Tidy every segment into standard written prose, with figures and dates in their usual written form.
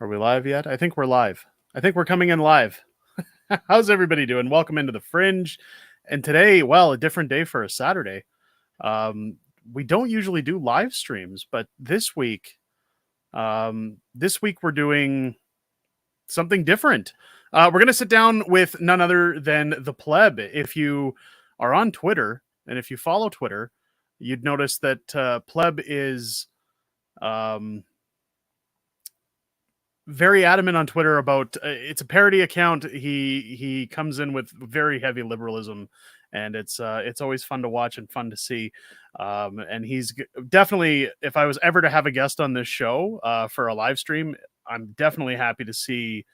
Are we live yet? I think we're live. I think we're coming in live. How's everybody doing? Welcome into the Fringe. And today, well, a different day for a Saturday. Um, we don't usually do live streams, but this week we're doing something different. We're going to sit down with none other than the Pleb. If you are on Twitter and if you follow Twitter, you'd notice that Pleb is very adamant on Twitter about it's a parody account. He comes in with very heavy liberalism, and it's always fun to watch and fun to see. And he's definitely, if I was ever to have a guest on this show for a live stream, I'm definitely happy to see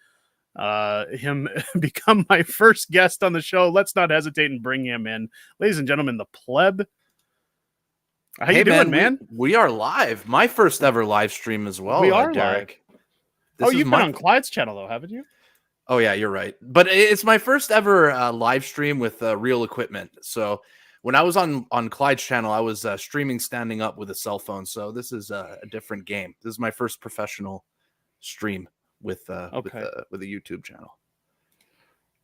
him become my first guest on the show. Let's not hesitate and bring him in, ladies and gentlemen. The Pleb. How you doing, man? We are live. My first ever live stream as well. We are Derek. Live. You've been on Clyde's channel though, haven't you? Oh yeah, you're right. But it's my first ever live stream with real equipment. So when I was on Clyde's channel, I was streaming standing up with a cell phone. So this is a different game. This is my first professional stream with a YouTube channel.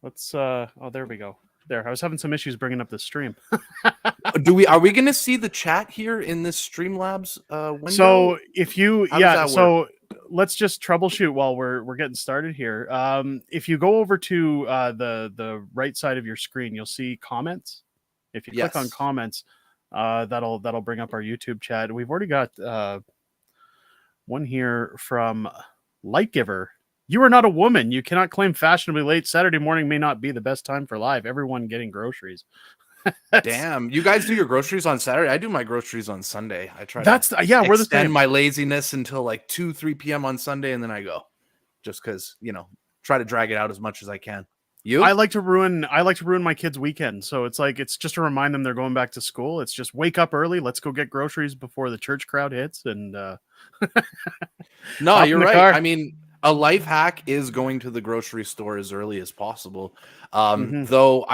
Let's oh, there we go. There, I was having some issues bringing up the stream. Are we going to see the chat here in this Streamlabs window? So if you let's just troubleshoot while we're getting started here. If you go over to the right side of your screen, you'll see comments. If you click on comments, that'll bring up our YouTube chat. We've already got one here from Lightgiver. You are not a woman. You cannot claim fashionably late. Saturday morning may not be the best time for live. Everyone getting groceries. Damn, you guys do your groceries on Saturday? I do my groceries on Sunday. I try we're the same. My laziness until like 2-3 p.m. on Sunday, and then I go. Just because, try to drag it out as much as I can. You? I like to ruin my kids' weekend. So it's just to remind them they're going back to school. It's just wake up early, let's go get groceries before the church crowd hits. And no, you're right. Car. I mean, a life hack is going to the grocery store as early as possible. Though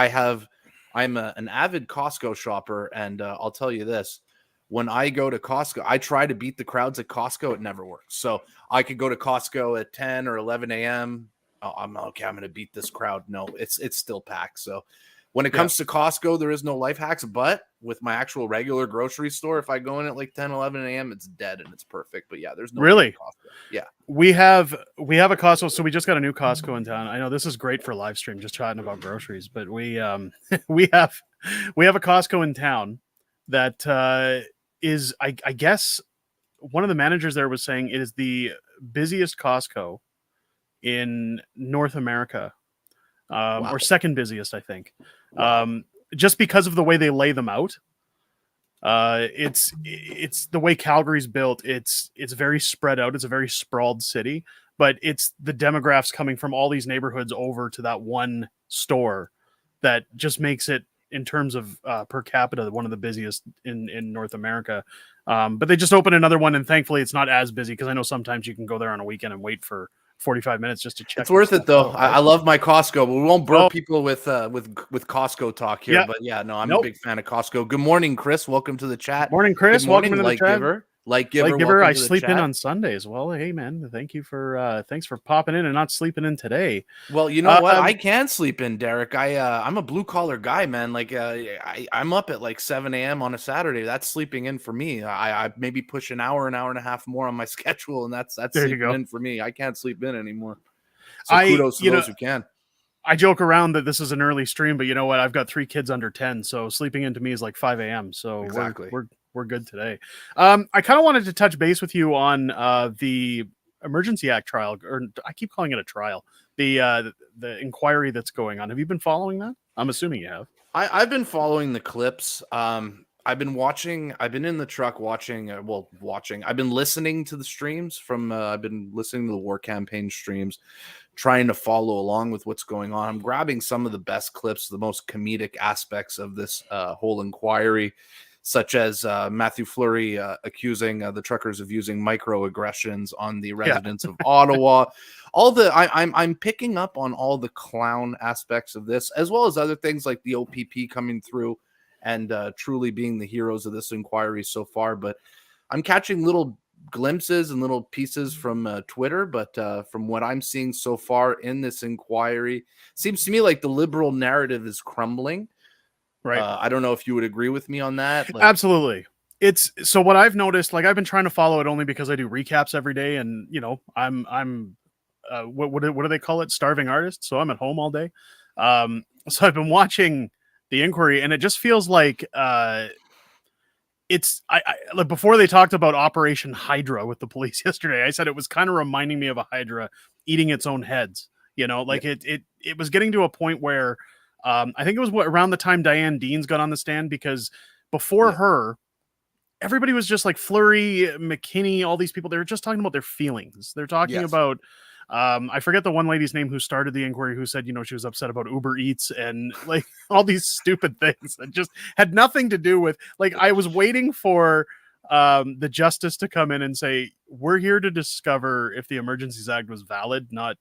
I'm an avid Costco shopper, and I'll tell you this. When I go to Costco, I try to beat the crowds at Costco. It never works. So I could go to Costco at 10 or 11 a.m. Oh, I'm going to beat this crowd. No, it's still packed. So when it comes to Costco, there is no life hacks. But with my actual regular grocery store, if I go in at like 10, 11 a.m., it's dead and it's perfect. But yeah, there's no really Costco. Yeah. We have a Costco, so we just got a new Costco in town. I know this is great for live stream, just chatting about groceries, but we have a Costco in town that is I guess one of the managers there was saying it is the busiest Costco in North America, or second busiest, I think, just because of the way they lay them out. It's the way Calgary's built. It's very spread out. It's a very sprawled city, but it's the demographics coming from all these neighborhoods over to that one store that just makes it, in terms of per capita, one of the busiest in North America. But they just opened another one, and thankfully it's not as busy, because I know sometimes you can go there on a weekend and wait for 45 minutes just to check. It's worth it though. I love my Costco, but we won't burn people with Costco talk here. Yeah. But yeah, no, I'm a big fan of Costco. Good morning, Chris. Welcome to the chat. Morning, Chris. Welcome to the chat. Lightgiver. I sleep in on Sundays. Well, hey man, thank you for thanks for popping in and not sleeping in today. Well, you know what? I can sleep in, Derek. I'm a blue collar guy, man. Like I'm up at like 7 a.m. on a Saturday. That's sleeping in for me. I maybe push an hour and a half more on my schedule, and that's sleeping in for me. I can't sleep in anymore. So kudos to those who can. I joke around that this is an early stream, but you know what? I've got 3 kids under 10, so sleeping in to me is like 5 a.m. So exactly. We're good today. I kind of wanted to touch base with you on the Emergency Act trial, or I keep calling it a trial, the inquiry that's going on. Have you been following that? I'm assuming you have. I've been following the clips. I've been watching. I've been in the truck watching. I've been listening to the streams from. I've been listening to the war campaign streams, trying to follow along with what's going on. I'm grabbing some of the best clips, the most comedic aspects of this whole inquiry, such as Matthew Fleury accusing the truckers of using microaggressions on the residents of Ottawa. I'm picking up on all the clown aspects of this, as well as other things like the OPP coming through and truly being the heroes of this inquiry so far. But I'm catching little glimpses and little pieces from Twitter, but from what I'm seeing so far in this inquiry, seems to me like the liberal narrative is crumbling. Right. I don't know if you would agree with me on that. Like, Absolutely. It's so what I've noticed, like I've been trying to follow it only because I do recaps every day, and I'm what do they call it? Starving artist. So I'm at home all day. So I've been watching the inquiry, and it just feels like it's I like before they talked about Operation Hydra with the police yesterday. I said it was kind of reminding me of a Hydra eating its own heads. Like it was getting to a point where I think it was around the time Diane Deans got on the stand, because before her, everybody was just like Fleury, McKinney, all these people. They were just talking about their feelings. They're talking about, I forget the one lady's name who started the inquiry, who said, she was upset about Uber Eats and like all these stupid things that just had nothing to do with, like, I was waiting for the justice to come in and say, we're here to discover if the Emergencies Act was valid, not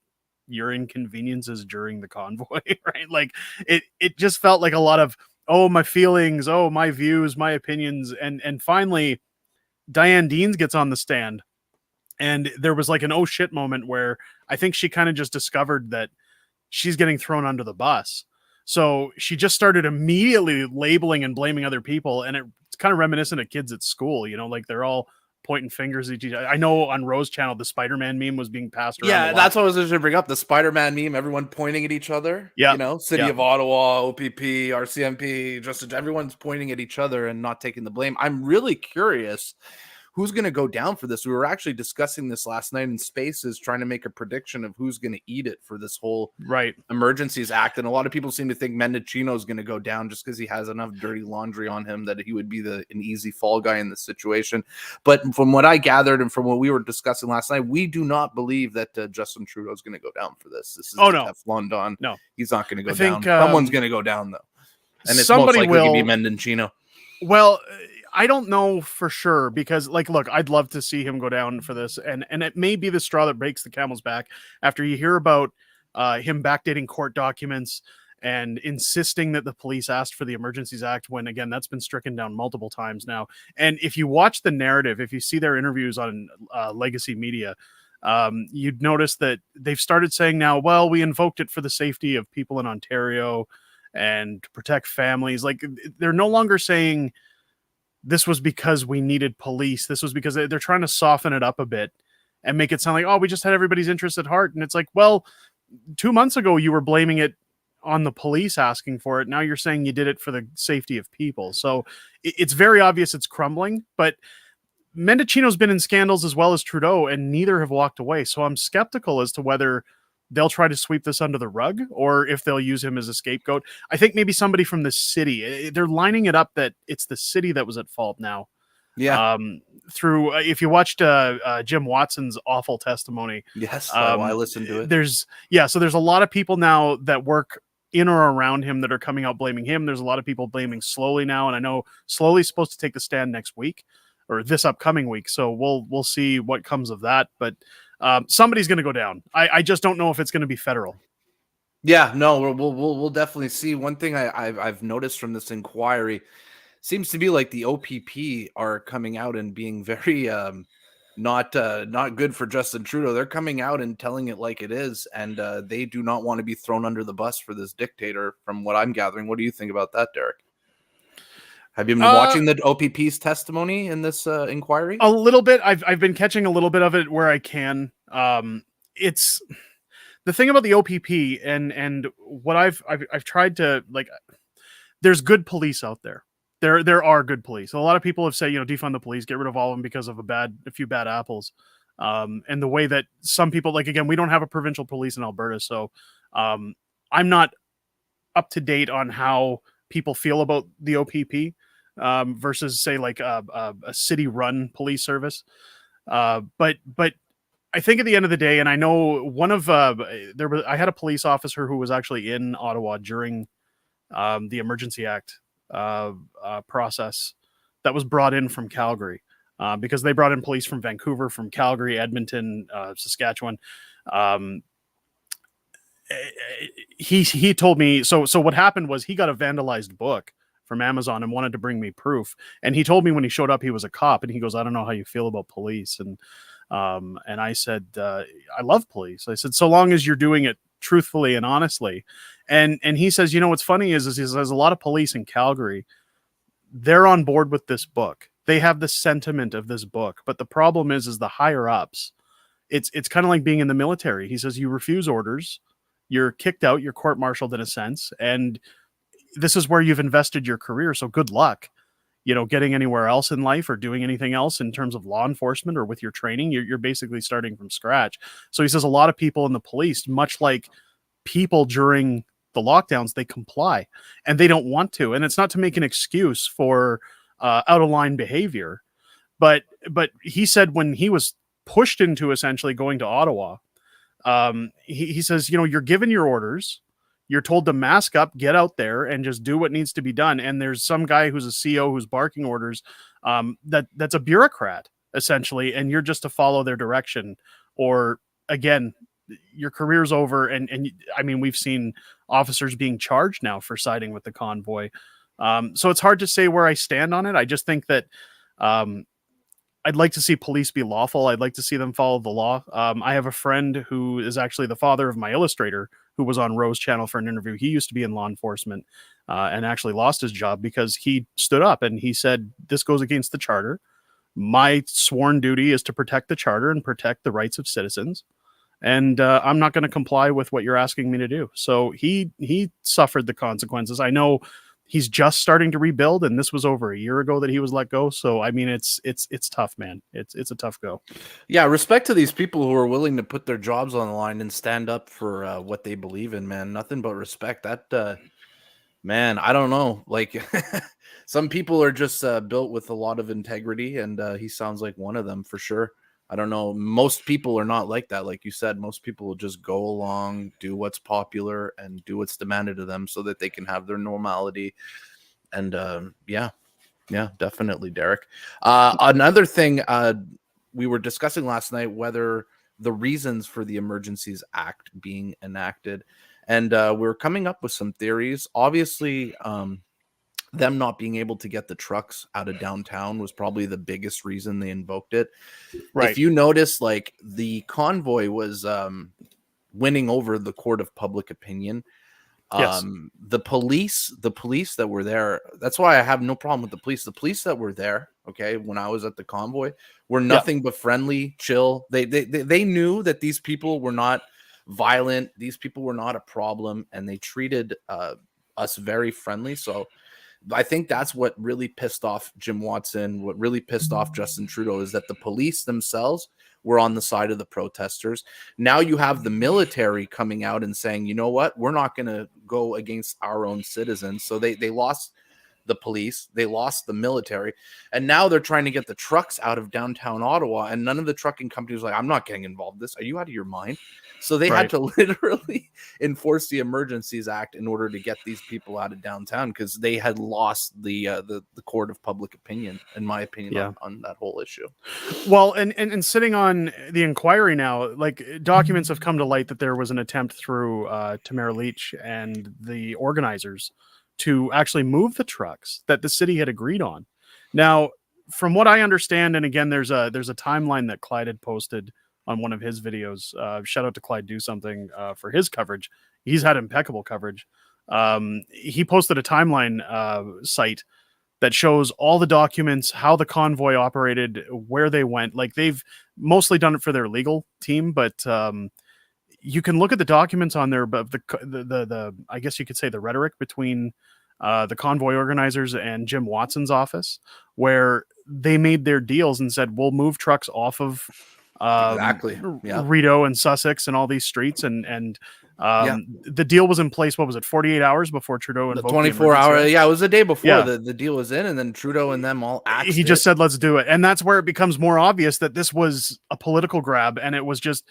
your inconveniences during the convoy, right? Like it just felt like a lot of, oh, my feelings, oh, my views, my opinions. And finally, Diane Deans gets on the stand, and there was like an oh shit moment where I think she kind of just discovered that she's getting thrown under the bus. So she just started immediately labeling and blaming other people. And it's kind of reminiscent of kids at school, like they're all pointing fingers at each other. I know on Rose Channel, the Spider-Man meme was being passed around. Yeah, that's what I was going to bring up. The Spider-Man meme, everyone pointing at each other. Yeah. City of Ottawa, OPP, RCMP, just everyone's pointing at each other and not taking the blame. I'm really curious who's going to go down for this. We were actually discussing this last night in Spaces, trying to make a prediction of who's going to eat it for this whole Emergencies Act. And a lot of people seem to think Mendocino is going to go down just because he has enough dirty laundry on him that he would be an easy fall guy in this situation. But from what I gathered and from what we were discussing last night, we do not believe that Justin Trudeau is going to go down for this. This is Teflon Don. No, he's not going to go down. Someone's going to go down, though. And it's most likely to be Mendocino. Well, I don't know for sure, because like, look, I'd love to see him go down for this. And it may be the straw that breaks the camel's back after you hear about him backdating court documents and insisting that the police asked for the Emergencies Act, when again, that's been stricken down multiple times now. And if you watch the narrative, if you see their interviews on legacy media, you'd notice that they've started saying now, well, we invoked it for the safety of people in Ontario and to protect families. Like, they're no longer saying this was because we needed police. This was because they're trying to soften it up a bit and make it sound like, oh, we just had everybody's interest at heart. And it's like, well, 2 months ago, you were blaming it on the police asking for it. Now you're saying you did it for the safety of people. So it's very obvious it's crumbling, but Mendocino's been in scandals as well as Trudeau, and neither have walked away. So I'm skeptical as to whether they'll try to sweep this under the rug or if they'll use him as a scapegoat. I think maybe somebody from the city. They're lining it up that it's the city that was at fault now. Yeah. Through if you watched Jim Watson's awful testimony. Yes, I listened to it. So there's a lot of people now that work in or around him that are coming out blaming him. There's a lot of people blaming Slowly now, and I know Slowly's supposed to take the stand next week or this upcoming week. So we'll see what comes of that. But somebody's going to go down. I just don't know if it's going to be federal. Yeah, no, we'll definitely see. One thing I've noticed from this inquiry seems to be like the OPP are coming out and being very not good for Justin Trudeau. They're coming out and telling it like it is, and they do not want to be thrown under the bus for this dictator. From what I'm gathering, what do you think about that, Derek? Have you been watching the OPP's testimony in this inquiry? A little bit. I've been catching a little bit of it where I can. It's the thing about the OPP and what I've tried to, like, there's good police out there. There are good police. A lot of people have said, defund the police, get rid of all of them because of a few bad apples. And the way that some people, like, again, we don't have a provincial police in Alberta, so I'm not up to date on how people feel about the OPP versus, say, like a city-run police service. But I think at the end of the day, and I know one of I had a police officer who was actually in Ottawa during the Emergency Act process that was brought in from Calgary because they brought in police from Vancouver, from Calgary, Edmonton, Saskatchewan. He told me, so what happened was he got a vandalized book from Amazon and wanted to bring me proof. And he told me when he showed up, he was a cop, and he goes, "I don't know how you feel about police." And I said, "I love police." I said, "So long as you're doing it truthfully and honestly." And he says, "What's funny is he says a lot of police in Calgary, they're on board with this book. They have the sentiment of this book, but the problem is the higher ups. It's kind of like being in the military." He says, "You refuse orders, you're kicked out, you're court-martialed in a sense, and this is where you've invested your career. So good luck, getting anywhere else in life or doing anything else in terms of law enforcement or with your training. You're basically starting from scratch." So he says a lot of people in the police, much like people during the lockdowns, they comply and they don't want to. And it's not to make an excuse for out of line behavior, but he said when he was pushed into essentially going to Ottawa, he says, you're given your orders, you're told to mask up, get out there, and just do what needs to be done. And there's some guy who's a CO who's barking orders, that's a bureaucrat essentially, and you're just to follow their direction, or again, your career's over. And I mean, we've seen officers being charged now for siding with the convoy. So it's hard to say where I stand on it. I just think that I'd like to see police be lawful. I'd like to see them follow the law. I have a friend who is actually the father of my illustrator who was on Rose Channel for an interview. He used to be in law enforcement and actually lost his job because he stood up and he said, "This goes against the charter. My sworn duty is to protect the charter and protect the rights of citizens. And I'm not going to comply with what you're asking me to do." So he suffered the consequences. I know he's just starting to rebuild, and this was over a year ago that he was let go. So I mean, it's tough, man. It's a tough go. Yeah, respect to these people who are willing to put their jobs on the line and stand up for what they believe in, man. Nothing but respect. That man, I don't know. Like some people are just built with a lot of integrity, and he sounds like one of them for sure. I don't know. Most people are not like that. Like you said, most people will just go along, do what's popular, and do what's demanded of them so that they can have their normality. And yeah, definitely, Derek. Another thing we were discussing last night, whether the reasons for the Emergencies Act being enacted. And we're coming up with some theories. Obviously, them not being able to get the trucks out of downtown was probably the biggest reason they invoked it. Right. If you notice, like the convoy was winning over the court of public opinion. Yes. The police that were there, that's why I have no problem with the police. The police that were there, okay, when I was at the convoy, were nothing but friendly, chill. They knew that these people were not violent. These people were not a problem, and they treated us very friendly. So I think that's what really pissed off Jim Watson, what really pissed off Justin Trudeau, is that the police themselves were on the side of the protesters. Now you have the military coming out and saying, you know what, we're not going to go against our own citizens. So they lost the police, they lost the military, and now they're trying to get the trucks out of downtown Ottawa, and none of the trucking companies were like, "I'm not getting involved in this. Are you out of your mind?" So they had to literally enforce the Emergencies Act in order to get these people out of downtown, because they had lost the court of public opinion, in my opinion, on that whole issue. Well, and sitting on the inquiry now, like documents have come to light that there was an attempt through Tamara Leach and the organizers to actually move the trucks that the city had agreed on. Now, from what I understand, and again, there's a timeline that Clyde had posted on one of his videos. Shout out to Clyde Do Something for his coverage. He's had impeccable coverage. He posted a timeline site that shows all the documents, how the convoy operated, where they went. Like, they've mostly done it for their legal team, but you can look at the documents on there, but the I guess you could say the rhetoric between the convoy organizers and Jim Watson's office, where they made their deals and said, we'll move trucks off of Rideau and Sussex and all these streets, and the deal was in place. What was it, 48 hours before Trudeau invoked the 24-hour? Yeah, it was the day before the deal was in, and then Trudeau and them all axed he just said, let's do it. And that's where it becomes more obvious that this was a political grab, and it was just,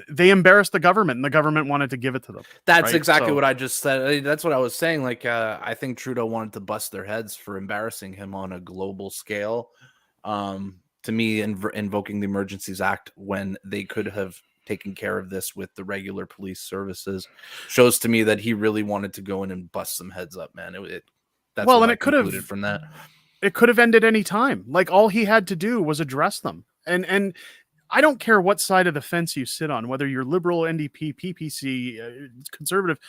they embarrassed the government, and the government wanted to give it to them. That's exactly what I just said. That's what I was saying. Like, I think Trudeau wanted to bust their heads for embarrassing him on a global scale. To me, invoking the Emergencies Act when they could have taken care of this with the regular police services shows to me that he really wanted to go in and bust some heads up, man. That's Well, what and I concluded from that. it could have ended any time. Like, all he had to do was address them. And I don't care what side of the fence you sit on, whether you're liberal, NDP, PPC, conservative,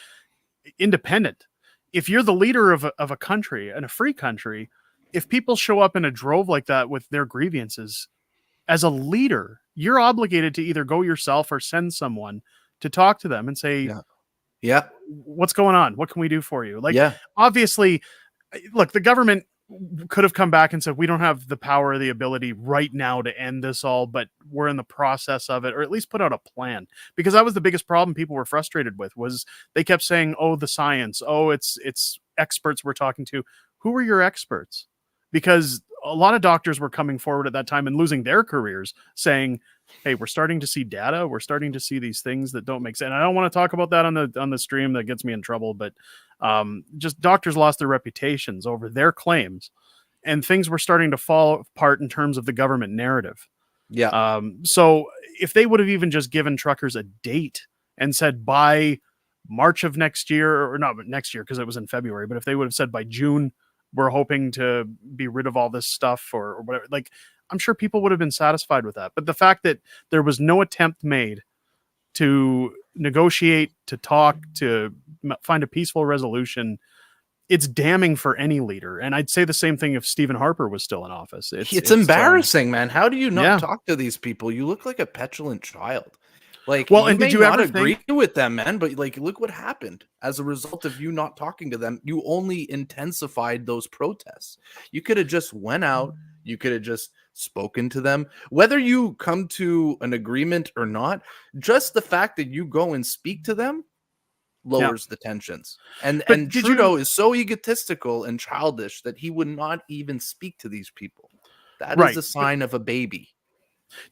independent. If you're the leader of a country and a free country, if people show up in a drove like that with their grievances, as a leader, you're obligated to either go yourself or send someone to talk to them and say, Yeah. what's going on? What can we do for you? Like, Yeah. obviously, look, the government could have come back and said, we don't have the power or the ability right now to end this all, but we're in the process of it, or at least put out a plan. Because that was the biggest problem people were frustrated with, was they kept saying, oh, the science, oh, it's experts we're talking to. Who were your experts? Because a lot of doctors were coming forward at that time and losing their careers, saying, hey, we're starting to see data, we're starting to see these things that don't make sense. And I don't want to talk about that on the stream, that gets me in trouble, but just doctors lost their reputations over their claims, and things were starting to fall apart in terms of the government narrative. Yeah. So if they would have even just given truckers a date and said by March of next year, or not next year because it was in February, but if they would have said by June, we're hoping to be rid of all this stuff, or whatever, like, I'm sure people would have been satisfied with that. But the fact that there was no attempt made to negotiate, to talk, to find a peaceful resolution, it's damning for any leader. And I'd say the same thing if Stephen Harper was still in office. It's embarrassing, man. How do you not talk to these people? You look like a petulant child. Like, well, you and may did you not ever agree with them, man, but like, look what happened as a result of you not talking to them. You only intensified those protests. You could have just went out. You could have just spoken to them. Whether you come to an agreement or not, just the fact that you go and speak to them lowers the tensions. And Trudeau is so egotistical and childish that he would not even speak to these people. That is a sign of a baby.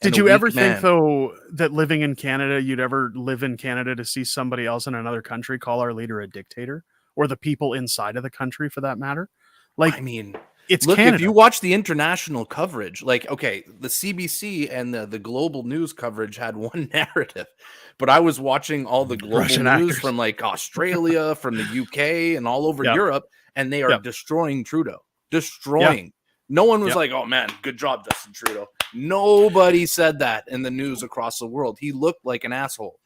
Did you ever think, though, that living in Canada, you'd ever live in Canada to see somebody else in another country call our leader a dictator, or the people inside of the country for that matter? Like, I mean, it's look, Canada. If you watch the international coverage, like, okay, the CBC and the global news coverage had one narrative, but I was watching all the global Russian news actors from like Australia, from the UK, and all over Europe, and they are destroying Trudeau. Destroying. No one was like, oh man, good job, Justin Trudeau. Nobody said that in the news across the world. He looked like an asshole.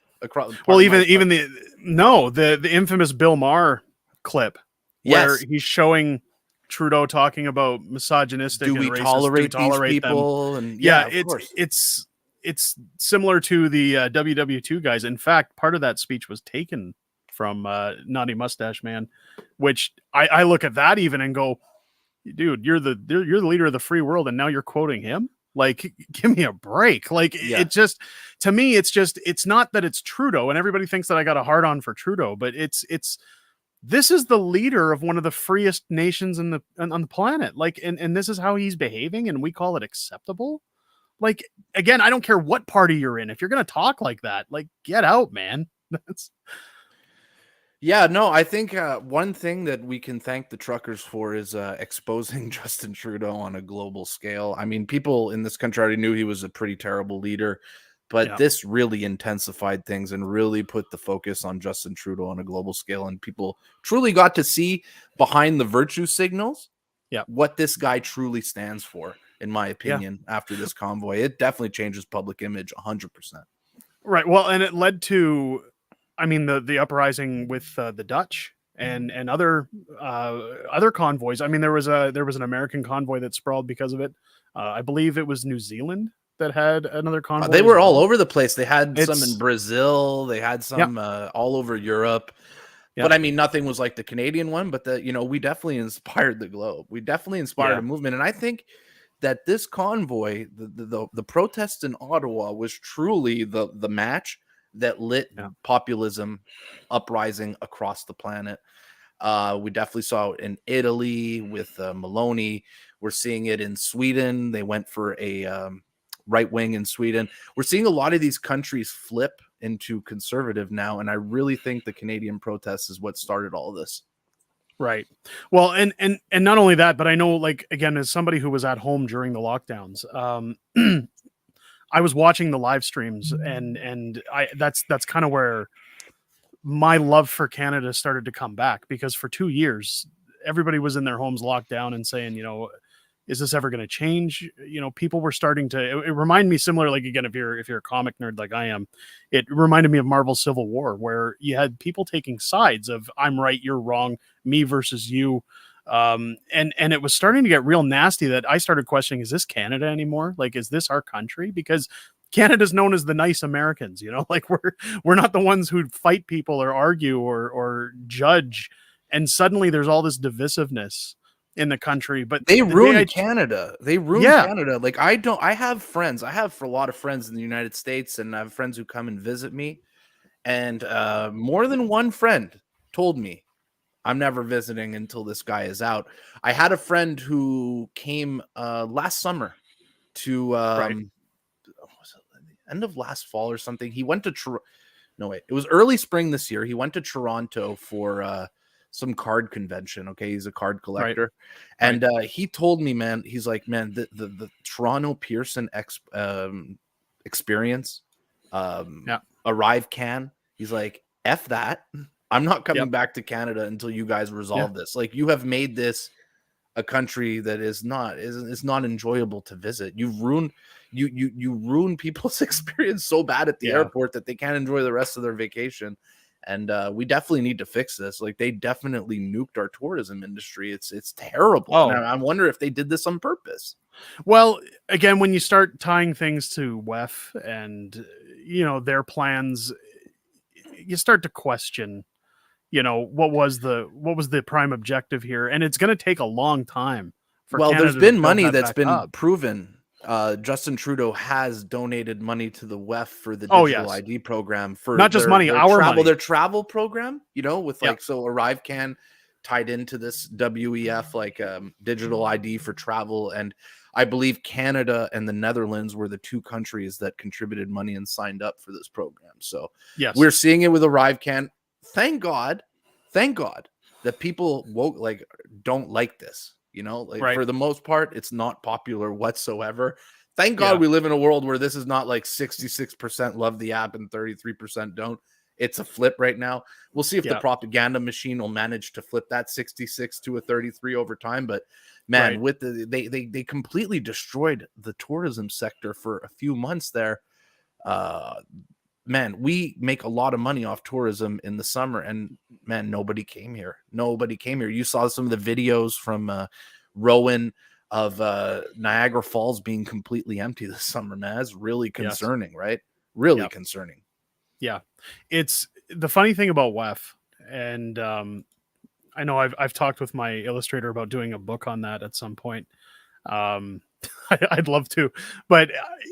Well, even the infamous Bill Maher clip where he's showing Trudeau talking about misogynistic do and we racist, tolerate do we tolerate these people? them? And it's similar to the WW2 guys. In fact, part of that speech was taken from Naughty Mustache Man, which I look at that even and go, dude, you're the leader of the free world, and now you're quoting him. Like, give me a break. Like, it just, to me, it's not that it's Trudeau, and everybody thinks that I got a hard on for Trudeau, but this is the leader of one of the freest nations on the planet. Like, and this is how he's behaving, and we call it acceptable. Like, again, I don't care what party you're in. If you're going to talk like that, like, get out, man. I think one thing that we can thank the truckers for is exposing Justin Trudeau on a global scale. I mean, people in this country already knew he was a pretty terrible leader, but this really intensified things and really put the focus on Justin Trudeau on a global scale. And people truly got to see behind the virtue signals what this guy truly stands for, in my opinion, after this convoy. It definitely changes public image 100%. Right. Well, and it led to, I mean, the uprising with the Dutch and other convoys. I mean, there was an American convoy that sprawled because of it. I believe it was New Zealand that had another convoy. They were all over the place. They had some in Brazil. They had some all over Europe. But I mean, nothing was like the Canadian one. But we definitely inspired the globe. We definitely inspired a movement. And I think that this convoy, the protest in Ottawa, was truly the match that lit populism uprising across the planet. We definitely saw it in Italy with Maloney. We're seeing it in Sweden. They went for a right wing in Sweden. We're seeing a lot of these countries flip into conservative now, and I really think the Canadian protest is what started all of this. Right. Well, and not only that, but I know, like, again, as somebody who was at home during the lockdowns, I was watching the live streams, and that's kind of where my love for Canada started to come back, because for 2 years everybody was in their homes locked down and saying, is this ever going to change? People were starting to, it reminded me similar, like, again, if you're a comic nerd like I am, it reminded me of Marvel's Civil War, where you had people taking sides of I'm right, you're wrong, me versus you. And it was starting to get real nasty that I started questioning, is this Canada anymore? Like, is this our country? Because Canada's known as the nice Americans, like we're not the ones who fight people or argue or judge. And suddenly there's all this divisiveness in the country. But they ruined Canada. They ruined Yeah. Canada. Like, I have friends. I have a lot of friends in the United States, and I have friends who come and visit me. And more than one friend told me, I'm never visiting until this guy is out. I had a friend who came last summer to Right. was it the end of last fall or something. He went to no, wait, it was early spring this year. He went to Toronto for some card convention. Okay, he's a card collector, Right. and he told me, man, he's like, man, the Toronto Pearson experience, Arrive Can. He's like, F that. I'm not coming back to Canada until you guys resolve this. Like, you have made this a country that is not enjoyable to visit. You've ruined you ruin people's experience so bad at the airport that they can't enjoy the rest of their vacation. And we definitely need to fix this. Like, they definitely nuked our tourism industry. It's terrible. Oh. And I wonder if they did this on purpose. Well, again, when you start tying things to WEF and their plans, you start to question, what was the prime objective here, and it's going to take a long time for Canada there's been to money that's been up. proven. Justin Trudeau has donated money to the WEF for the digital ID program, for not just money, their travel program, with so Arrive Can tied into this WEF, like digital ID for travel. And I believe Canada and the Netherlands were the two countries that contributed money and signed up for this program. So we're seeing it with Arrive Can. Thank God that people don't like this. For the most part, it's not popular whatsoever. Thank God we live in a world where this is not like 66% love the app and 33% don't. It's a flip right now. We'll see if the propaganda machine will manage to flip that 66 to a 33 over time. But man, with they completely destroyed the tourism sector for a few months there. Man, we make a lot of money off tourism in the summer, and man, nobody came here. You saw some of the videos from Rowan of Niagara Falls being completely empty this summer, man. It's really concerning, right? Really concerning. Yeah. It's the funny thing about WEF, and I know I've talked with my illustrator about doing a book on that at some point. I'd love to, but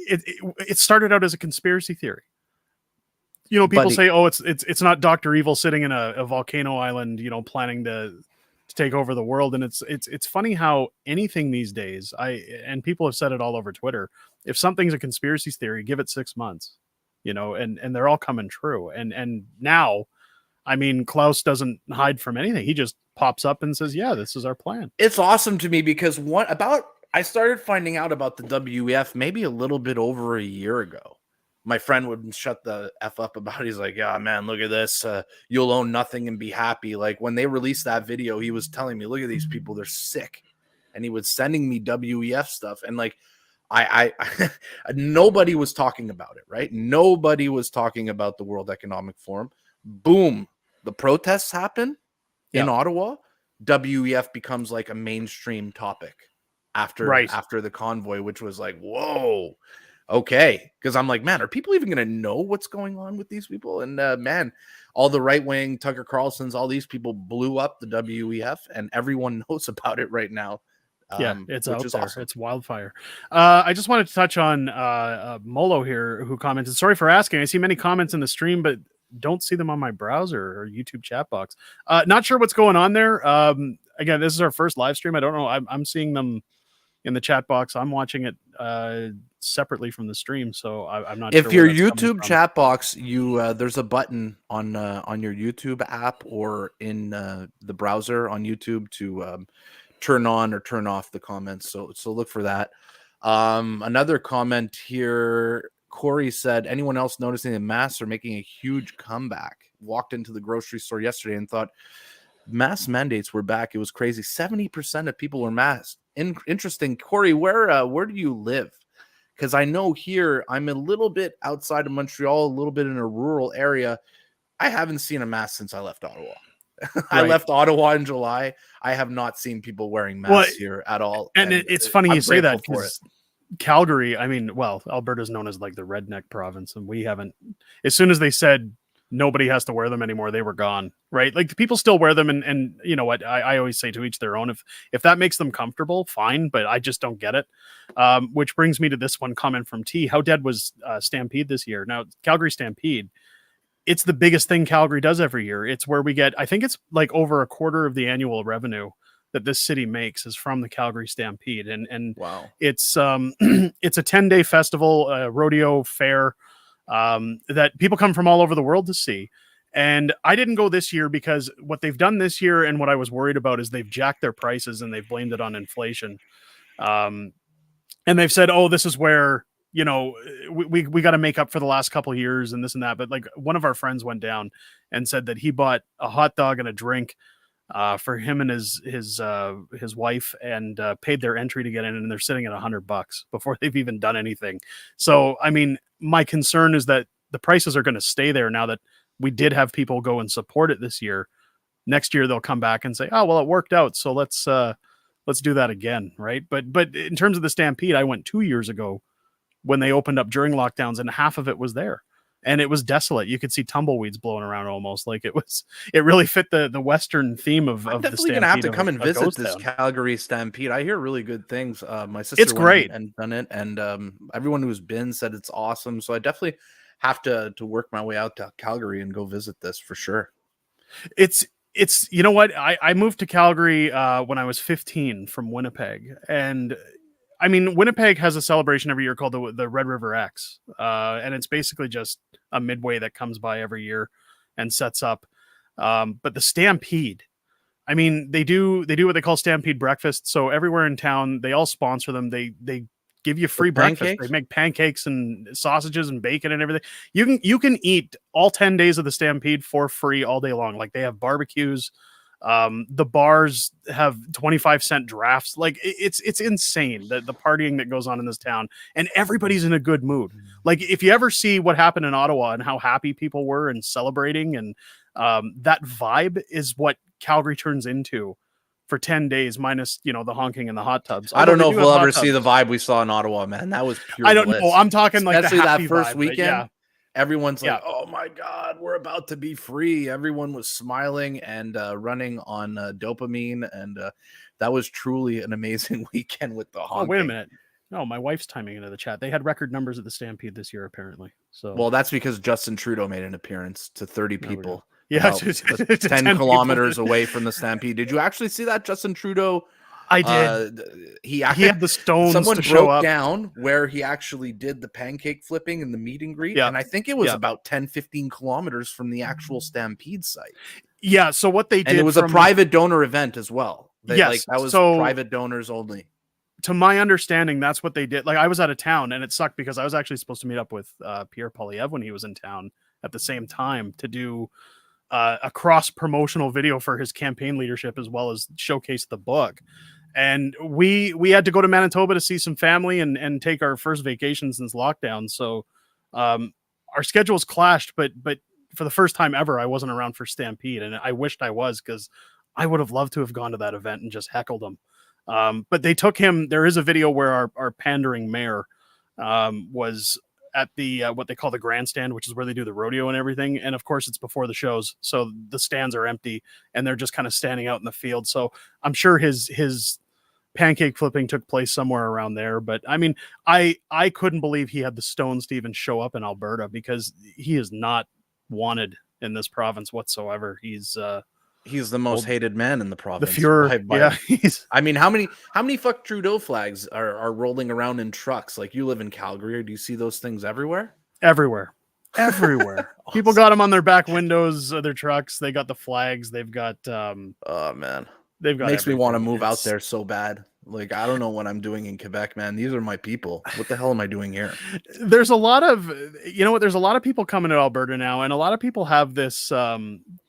it started out as a conspiracy theory. People say, oh, it's not Dr. Evil sitting in a volcano island, planning to take over the world. And it's funny how anything these days, and people have said it all over Twitter, if something's a conspiracy theory, give it 6 months, and they're all coming true. And now, I mean, Klaus doesn't hide from anything. He just pops up and says, yeah, this is our plan. It's awesome to me because I started finding out about the WEF maybe a little bit over a year ago. My friend would shut the F up about it. He's like, yeah, man, look at this. You'll own nothing and be happy. Like, when they released that video, he was telling me, look at these people. They're sick. And he was sending me WEF stuff. And like, I nobody was talking about it, right? Nobody was talking about the World Economic Forum. Boom. The protests happen in Ottawa. WEF becomes like a mainstream topic after the convoy, which was like, whoa. Okay, because I'm like, man, are people even going to know what's going on with these people? And man, all the right wing Tucker Carlson's, all these people blew up the WEF, and everyone knows about it right now. It's out there. Awesome. It's wildfire. I just wanted to touch on Molo here, who commented, sorry for asking. I see many comments in the stream, but don't see them on my browser or YouTube chat box. Not sure what's going on there. Again, this is our first live stream. I don't know. I'm seeing them in the chat box. I'm watching it separately from the stream, so I'm not sure. If your YouTube chat box, there's a button on your YouTube app or in the browser on YouTube to turn on or turn off the comments. So look for that. Another comment here. Corey said, anyone else noticing the masks are making a huge comeback? Walked into the grocery store yesterday and thought mask mandates were back, it was crazy. 70% of people were masked. Interesting. Corey, where do you live? Because I know here I'm a little bit outside of Montreal, a little bit in a rural area. I haven't seen a mask since I left Ottawa. I Right. left Ottawa in July. I have not seen people wearing masks here at all. And it's funny I'm you say that grateful for it. because Calgary, I mean, well, Alberta's known as like the redneck province, and we haven't. As soon as they said nobody has to wear them anymore, they were gone. Right? Like people still wear them, and you know what? I always say to each their own. If that makes them comfortable, fine. But I just don't get it. Which brings me to this one comment from T. How dead was Stampede this year? Now Calgary Stampede. It's the biggest thing Calgary does every year. It's where we get, I think it's like over a quarter of the annual revenue that this city makes is from the Calgary Stampede. And Wow. it's it's a 10-day festival, rodeo fair that people come from all over the world to see. And I didn't go this year because what they've done this year and what I was worried about is they've jacked their prices and they've blamed it on inflation. And they've said, oh, this is where, you know, we got to make up for the last couple of years and this and that. But like one of our friends went down and said that he bought a hot dog and a drink for him and his wife and paid their entry to get in, and they're sitting at $100 before they've even done anything. So, I mean, my concern is that the prices are going to stay there now that we did have people go and support it this year. Next year they'll come back and say, oh, well, it worked out. So let's do that again. Right. But in terms of the Stampede, I went 2 years ago when they opened up during lockdowns, and half of it was there, and it was desolate. You could see tumbleweeds blowing around almost. Like it really fit the Western theme of I'm the definitely Stampede. gonna have to come and visit Ghost this Town. Calgary Stampede. I hear really good things. My sister It's went great and done it, and everyone who's been said it's awesome. So I definitely have to work my way out to Calgary and go visit this for sure. It's you know what, I moved to Calgary when I was 15 from Winnipeg, and I mean, Winnipeg has a celebration every year called the Red River X, and it's basically just a midway that comes by every year and sets up. But the Stampede, I mean, they do what they call Stampede breakfast. So everywhere in town, they all sponsor them. They give you free breakfast. They make pancakes and sausages and bacon and everything. You can eat all 10 days of the Stampede for free all day long. Like they have barbecues. The bars have 25-cent drafts. Like it's insane the partying that goes on in this town, and everybody's in a good mood. Like if you ever see what happened in Ottawa and how happy people were and celebrating, and that vibe is what Calgary turns into for 10 days, minus, you know, the honking and the hot tubs. I don't know if we'll ever see the vibe we saw in Ottawa, man. That was pure I don't bliss. know. I'm talking like especially the that happy first vibe, weekend. yeah. Everyone's like, oh my God, we're about to be free. Everyone was smiling and running on dopamine. And that was truly an amazing weekend with the honking. Oh, wait a minute. No, my wife's timing into the chat. They had record numbers at the Stampede this year, apparently. So, well, that's because Justin Trudeau made an appearance to 30 people. Yeah, 10 kilometers away from the Stampede. Did you actually see that? Justin Trudeau. I did. He had the stones. Someone to show up down where he actually did the pancake flipping and the meet and greet. Yeah. And I think it was about 10-15 kilometers from the actual Stampede site. Yeah. So what they did, and it was a private donor event as well. Yes, that was private donors only. To my understanding, that's what they did. Like I was out of town, and it sucked because I was actually supposed to meet up with Pierre Poilievre when he was in town at the same time to do a cross promotional video for his campaign leadership as well as showcase the book. And we had to go to Manitoba to see some family and take our first vacation since lockdown. So our schedules clashed, but for the first time ever, I wasn't around for Stampede, and I wished I was, because I would have loved to have gone to that event and just heckled him. But they took him. There is a video where our pandering mayor was at the what they call the grandstand, which is where they do the rodeo and everything. And of course, it's before the shows, so the stands are empty and they're just kind of standing out in the field. So I'm sure his pancake flipping took place somewhere around there. But I mean, I couldn't believe he had the stones to even show up in Alberta, because he is not wanted in this province whatsoever. He's the most hated man in the province. The Fuhrer. Yeah. I mean, how many fuck Trudeau flags are rolling around in trucks? Like, you live in Calgary, or do you see those things everywhere? Everywhere. Awesome. People got them on their back windows of their trucks. They got the flags. They've got oh man, they've got makes me want to move out there so bad. Like, I don't know what I'm doing in Quebec, man. These are my people. What the hell am I doing here? There's a lot of, you know what, there's a lot of people coming to Alberta now, and a lot of people have this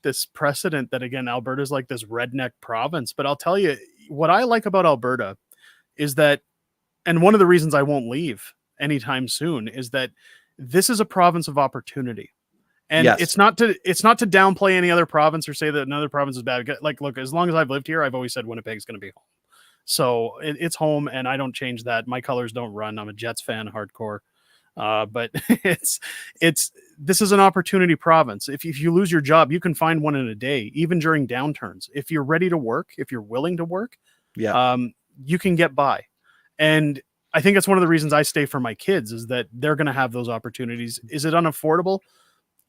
this precedent that, again, Alberta's like this redneck province. But I'll tell you what I like about Alberta is that, and one of the reasons I won't leave anytime soon, is that this is a province of opportunity. And Yes. it's not to downplay any other province or say that another province is bad. Like, look, as long as I've lived here, I've always said Winnipeg's going to be home. So it's home, and I don't change that. My colors don't run. I'm a Jets fan, hardcore. But this is an opportunity province. If you lose your job, you can find one in a day, even during downturns. If you're ready to work, if you're willing to work, you can get by. And I think that's one of the reasons I stay for my kids, is that they're going to have those opportunities. Is it unaffordable?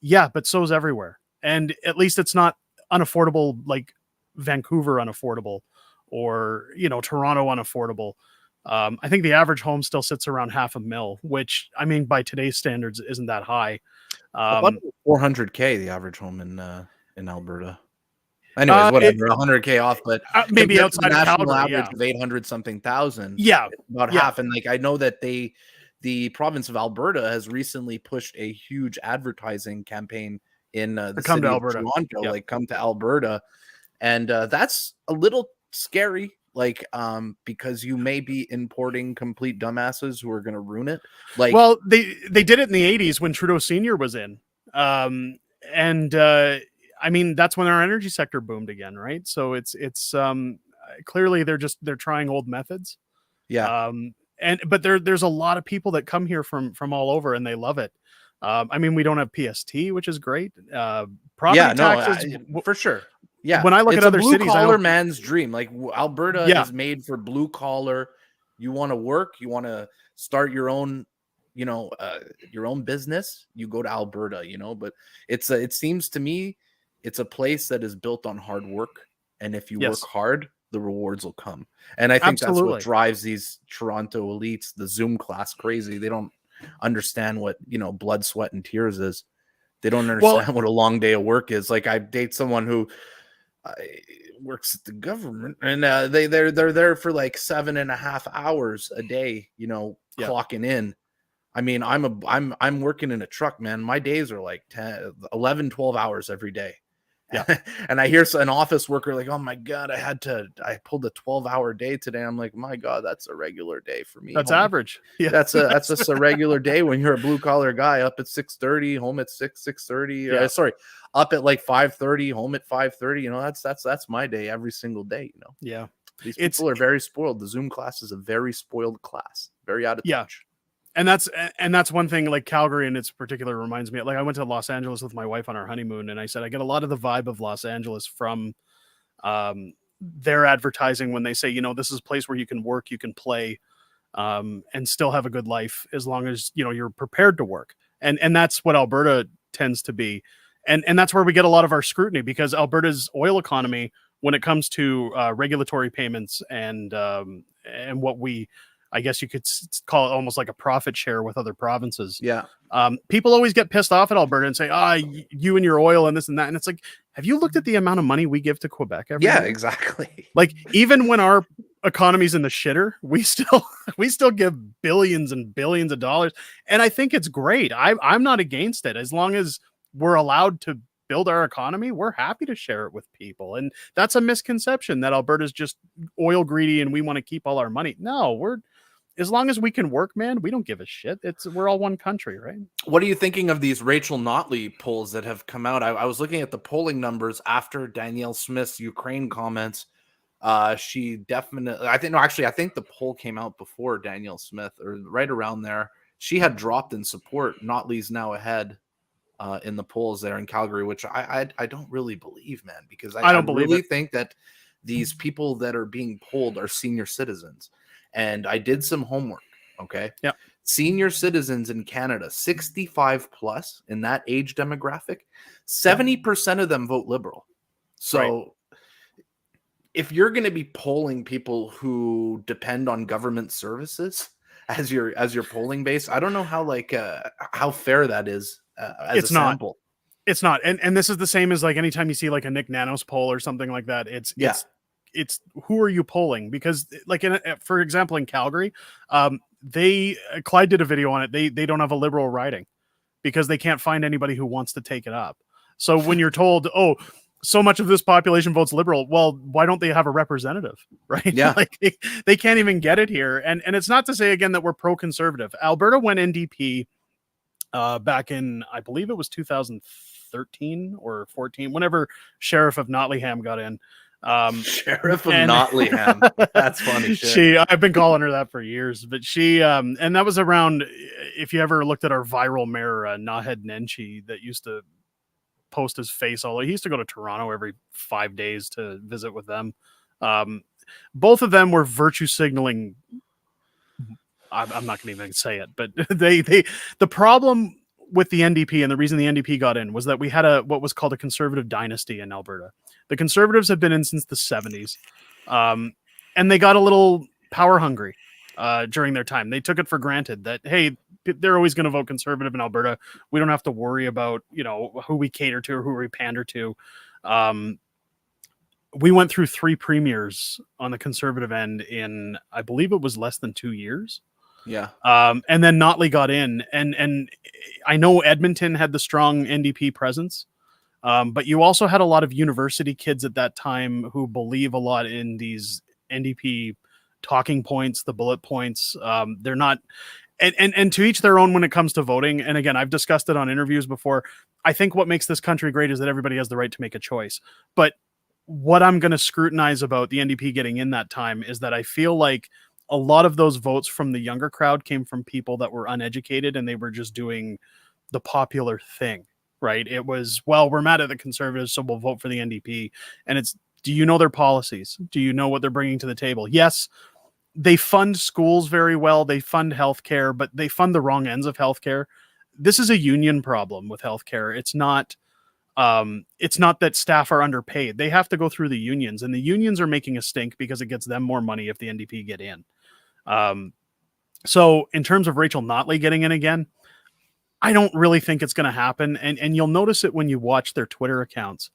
Yeah, but so is everywhere. And at least it's not unaffordable like Vancouver unaffordable, or, you know, Toronto unaffordable. I think the average home still sits around $500,000, which, I mean, by today's standards, isn't that high. About $400K the average home in Alberta. Anyways, whatever, 100K off, but maybe outside the of national Calgary, average of 800 something thousand. Yeah, about half. And like, I know that the province of Alberta has recently pushed a huge advertising campaign in the city of Toronto, like, come to Alberta, and that's a little scary. Like, because you may be importing complete dumbasses who are going to ruin it. Like, well, they did it in the 80s when Trudeau Sr. was in. I mean, that's when our energy sector boomed again, right? So it's clearly they're trying old methods. Yeah. But there's a lot of people that come here from all over, and they love it. I mean, we don't have PST, which is great. Property taxes, for sure. Yeah, when I look at other cities, blue collar man's dream. Like, Alberta is made for blue collar. You want to work, you want to start your own, your own business. You go to Alberta, But it seems to me it's a place that is built on hard work, and if you work hard, the rewards will come. And I think that's what drives these Toronto elites, the Zoom class, crazy. They don't understand what blood, sweat, and tears is. They don't understand what a long day of work is. Like, I date someone who works at the government, and they're there for like 7.5 hours a day, clocking in. I mean, I'm working in a truck, man. My days are like 11, 12 hours every day. Yeah. And I hear an office worker like, oh my God, I pulled a 12-hour day today. I'm like, my God, that's a regular day for me. That's average. Yeah. That's just a regular day when you're a blue collar guy, up at 6:30, home at 6:30. Yeah. Sorry, up at like 5:30, home at 5:30. That's my day every single day. Yeah. These people are very spoiled. The Zoom class is a very spoiled class, very out of touch. And that's one thing, like Calgary in its particular reminds me. Like, I went to Los Angeles with my wife on our honeymoon, and I said I get a lot of the vibe of Los Angeles from their advertising when they say, this is a place where you can work, you can play, and still have a good life as long as you're prepared to work. And that's what Alberta tends to be, and that's where we get a lot of our scrutiny, because Alberta's oil economy, when it comes to regulatory payments and what I guess you could call it almost like a profit share with other provinces. Yeah. People always get pissed off at Alberta and say, you and your oil and this and that. And it's like, have you looked at the amount of money we give to Quebec every year? Exactly. Like, even when our economy's in the shitter, we still give billions and billions of dollars. And I think it's great. I'm not against it. As long as we're allowed to build our economy, we're happy to share it with people. And that's a misconception that Alberta's just oil greedy and we want to keep all our money. No, as long as we can work, man, we don't give a shit. We're all one country, right? What are you thinking of these Rachel Notley polls that have come out? I was looking at the polling numbers after Danielle Smith's Ukraine comments. She definitely, I think the poll came out before Danielle Smith, or right around there. She had dropped in support. Notley's now ahead in the polls there in Calgary, which I don't really believe, man, because I don't really think that these people that are being polled are senior citizens. And I did some homework. Okay. Yeah. Senior citizens in Canada, 65 plus, in that age demographic, 70% of them vote Liberal. So if you're going to be polling people who depend on government services as your polling base, I don't know how fair that is as a sample. It's not. And this is the same as like anytime you see like a Nick Nanos poll or something like that. It's it's who are you polling? Because like for example, in Calgary, Clyde did a video on it. They don't have a Liberal riding because they can't find anybody who wants to take it up. So when you're told, oh, so much of this population votes Liberal, well, why don't they have a representative, right? Yeah. Like they can't even get it here. And it's not to say, again, that we're pro-conservative. Alberta went NDP back in, I believe it was 2013 or 14, whenever Sheriff of Nottingham got in. Sheriff of Nottingham. That's funny shit. I've been calling her that for years, but she and that was around, if you ever looked at our viral mayor, Naheed Nenshi, that used to post his face all. He used to go to Toronto every 5 days to visit with them. Both of them were virtue signaling. I'm not going to even say it, but the problem with the NDP and the reason the NDP got in was that we had what was called a conservative dynasty in Alberta. The Conservatives have been in since the 70s, and they got a little power hungry during their time. They took it for granted that, hey, they're always going to vote Conservative in Alberta. We don't have to worry about, who we cater to or who we pander to. We went through 3 premiers on the Conservative end in, I believe it was less than 2 years. Yeah. And then Notley got in, and I know Edmonton had the strong NDP presence, but you also had a lot of university kids at that time who believe a lot in these NDP talking points, the bullet points. They're not, and to each their own when it comes to voting. And again, I've discussed it on interviews before. I think what makes this country great is that everybody has the right to make a choice. But what I'm going to scrutinize about the NDP getting in that time is that I feel like a lot of those votes from the younger crowd came from people that were uneducated and they were just doing the popular thing, right? It was, well, we're mad at the Conservatives, so we'll vote for the NDP. And it's, do you know their policies? Do you know what they're bringing to the table? Yes, they fund schools very well. They fund healthcare, but they fund the wrong ends of healthcare. This is a union problem with healthcare. It's not that staff are underpaid. They have to go through the unions, and the unions are making a stink because it gets them more money if the NDP get in. So in terms of Rachel Notley getting in again, I don't really think it's going to happen. And you'll notice it when you watch their Twitter accounts.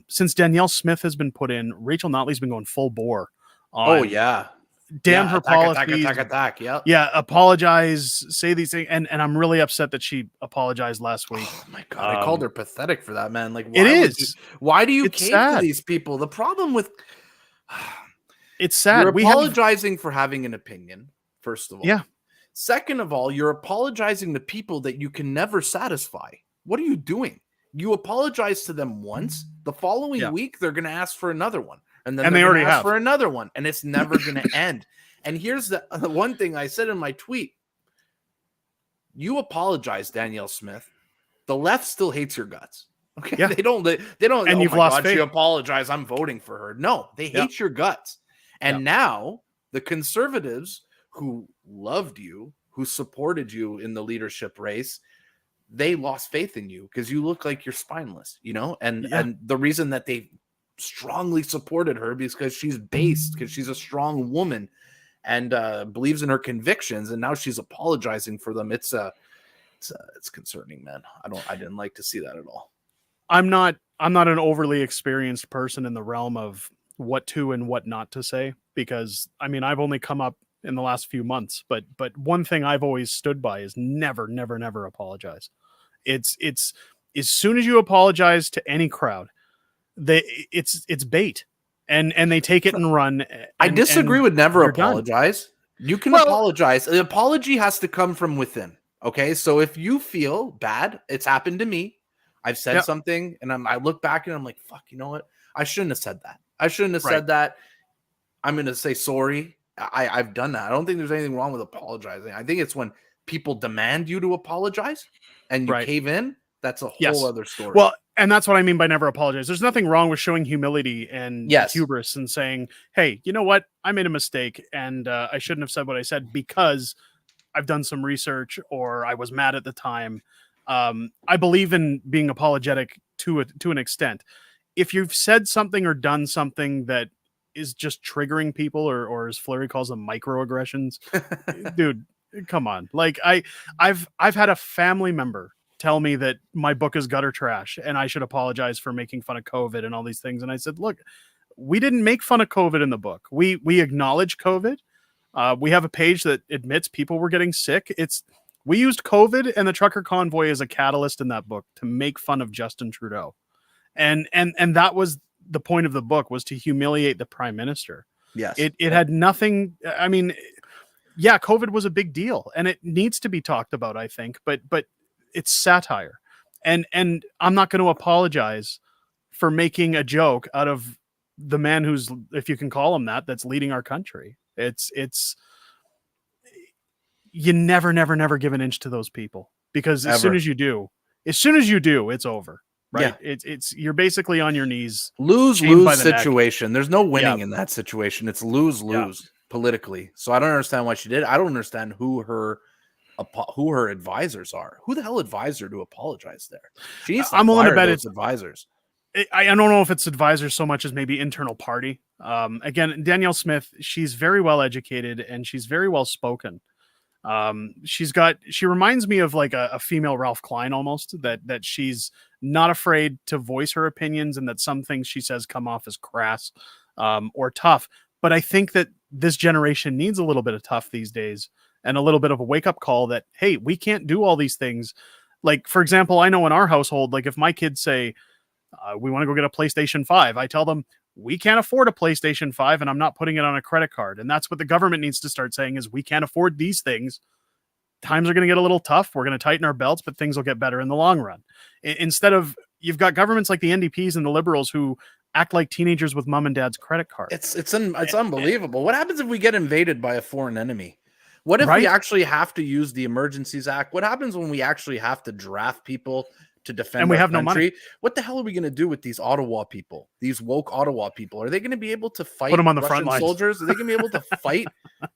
Since Danielle Smith has been put in, Rachel Notley's been going full bore on, oh yeah, damn her policies. Attack. Yeah. Yeah. Apologize, say these things. And I'm really upset that she apologized last week. Oh my God. I called her pathetic for that, man. Like, why do you cave to these people? The problem with it's sad. You're apologizing for having an opinion, first of all. Yeah. Second of all, you're apologizing to people that you can never satisfy. What are you doing? You apologize to them once. The following week, they're going to ask for another one. And then they already ask have for another one. And it's never going to end. And here's the one thing I said in my tweet. You apologize, Danielle Smith. The left still hates your guts. Okay. Yeah. They don't. And you've lost faith. She apologized. I'm voting for her. No, they hate your guts. And now the Conservatives who loved you, who supported you in the leadership race, they lost faith in you because you look like you're spineless, and the reason that they strongly supported her because she's based, because she's a strong woman and believes in her convictions, and now she's apologizing for them. It's concerning, man. I didn't like to see that at all. I'm not an overly experienced person in the realm of what to and what not to say, because I've only come up in the last few months, but one thing I've always stood by is never apologize. It's as soon as you apologize to any crowd, it's bait, and they take it and run. I disagree with never apologize. Done. You can apologize. The apology has to come from within. Okay, so if you feel bad, it's happened to me. I've said something, and I look back and I'm like, fuck, you know what? I shouldn't have said that. I shouldn't have said that. I'm going to say sorry. I've done that. I don't think there's anything wrong with apologizing. I think it's when people demand you to apologize and you cave in. That's a whole other story. Well, and that's what I mean by never apologize. There's nothing wrong with showing humility and hubris and saying, hey, you know what? I made a mistake and I shouldn't have said what I said because I've done some research or I was mad at the time. I believe in being apologetic to an extent. If you've said something or done something that is just triggering people, or as Fleury calls them, microaggressions, dude, come on. Like I've had a family member tell me that my book is gutter trash and I should apologize for making fun of COVID and all these things. And I said, look, we didn't make fun of COVID in the book. We acknowledge COVID. We have a page that admits people were getting sick. We used COVID and the trucker convoy as a catalyst in that book to make fun of Justin Trudeau. And that was the point of the book, was to humiliate the prime minister. Yes. It had nothing. I mean, yeah, COVID was a big deal and it needs to be talked about, I think, but it's satire. And I'm not going to apologize for making a joke out of the man who's, if you can call him that, that's leading our country. It's you never give an inch to those people, because as soon as you do, it's over. Right. Yeah. It's you're basically on your knees. Lose situation. There's no winning in that situation. It's lose politically. So I don't understand why she did. I don't understand who her advisors are. Who the hell advised her to apologize there? She needs to fire those advisors. I don't know if it's advisors so much as maybe internal party. Again, Danielle Smith, she's very well educated and she's very well spoken. She reminds me of like a female Ralph Klein almost, that she's not afraid to voice her opinions, and that some things she says come off as crass or tough. But I think that this generation needs a little bit of tough these days, and a little bit of a wake up call that, hey, we can't do all these things. Like, for example, I know in our household, like if my kids say, we want to go get a PlayStation 5, I tell them, we can't afford a PlayStation 5 and I'm not putting it on a credit card. And that's what the government needs to start saying, is we can't afford these things. Times are going to get a little tough. We're going to tighten our belts, but things will get better in the long run. Instead of, you've got governments like the NDPs and the Liberals who act like teenagers with mom and dad's credit card. It's unbelievable. What happens if we get invaded by a foreign enemy? What if we actually have to use the Emergencies Act? What happens when we actually have to draft people to defend and we have country? No money. What the hell are we going to do with these Ottawa people, these woke Ottawa people? Are they going to be able to fight Put them on the Russian front lines. soldiers? Are they going to be able to fight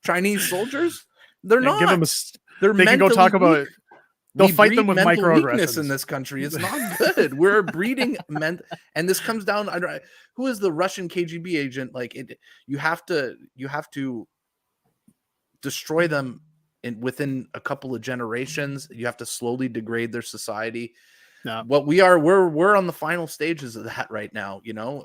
Chinese soldiers? They're not. Give them they can go talk about it. They'll fight them with microaggressions in this country. It's not good. We're breeding and this comes down. Who is the Russian KGB agent? Like you have to destroy them within a couple of generations. You have to slowly degrade their society. No. What we're on the final stages of that right now. You know,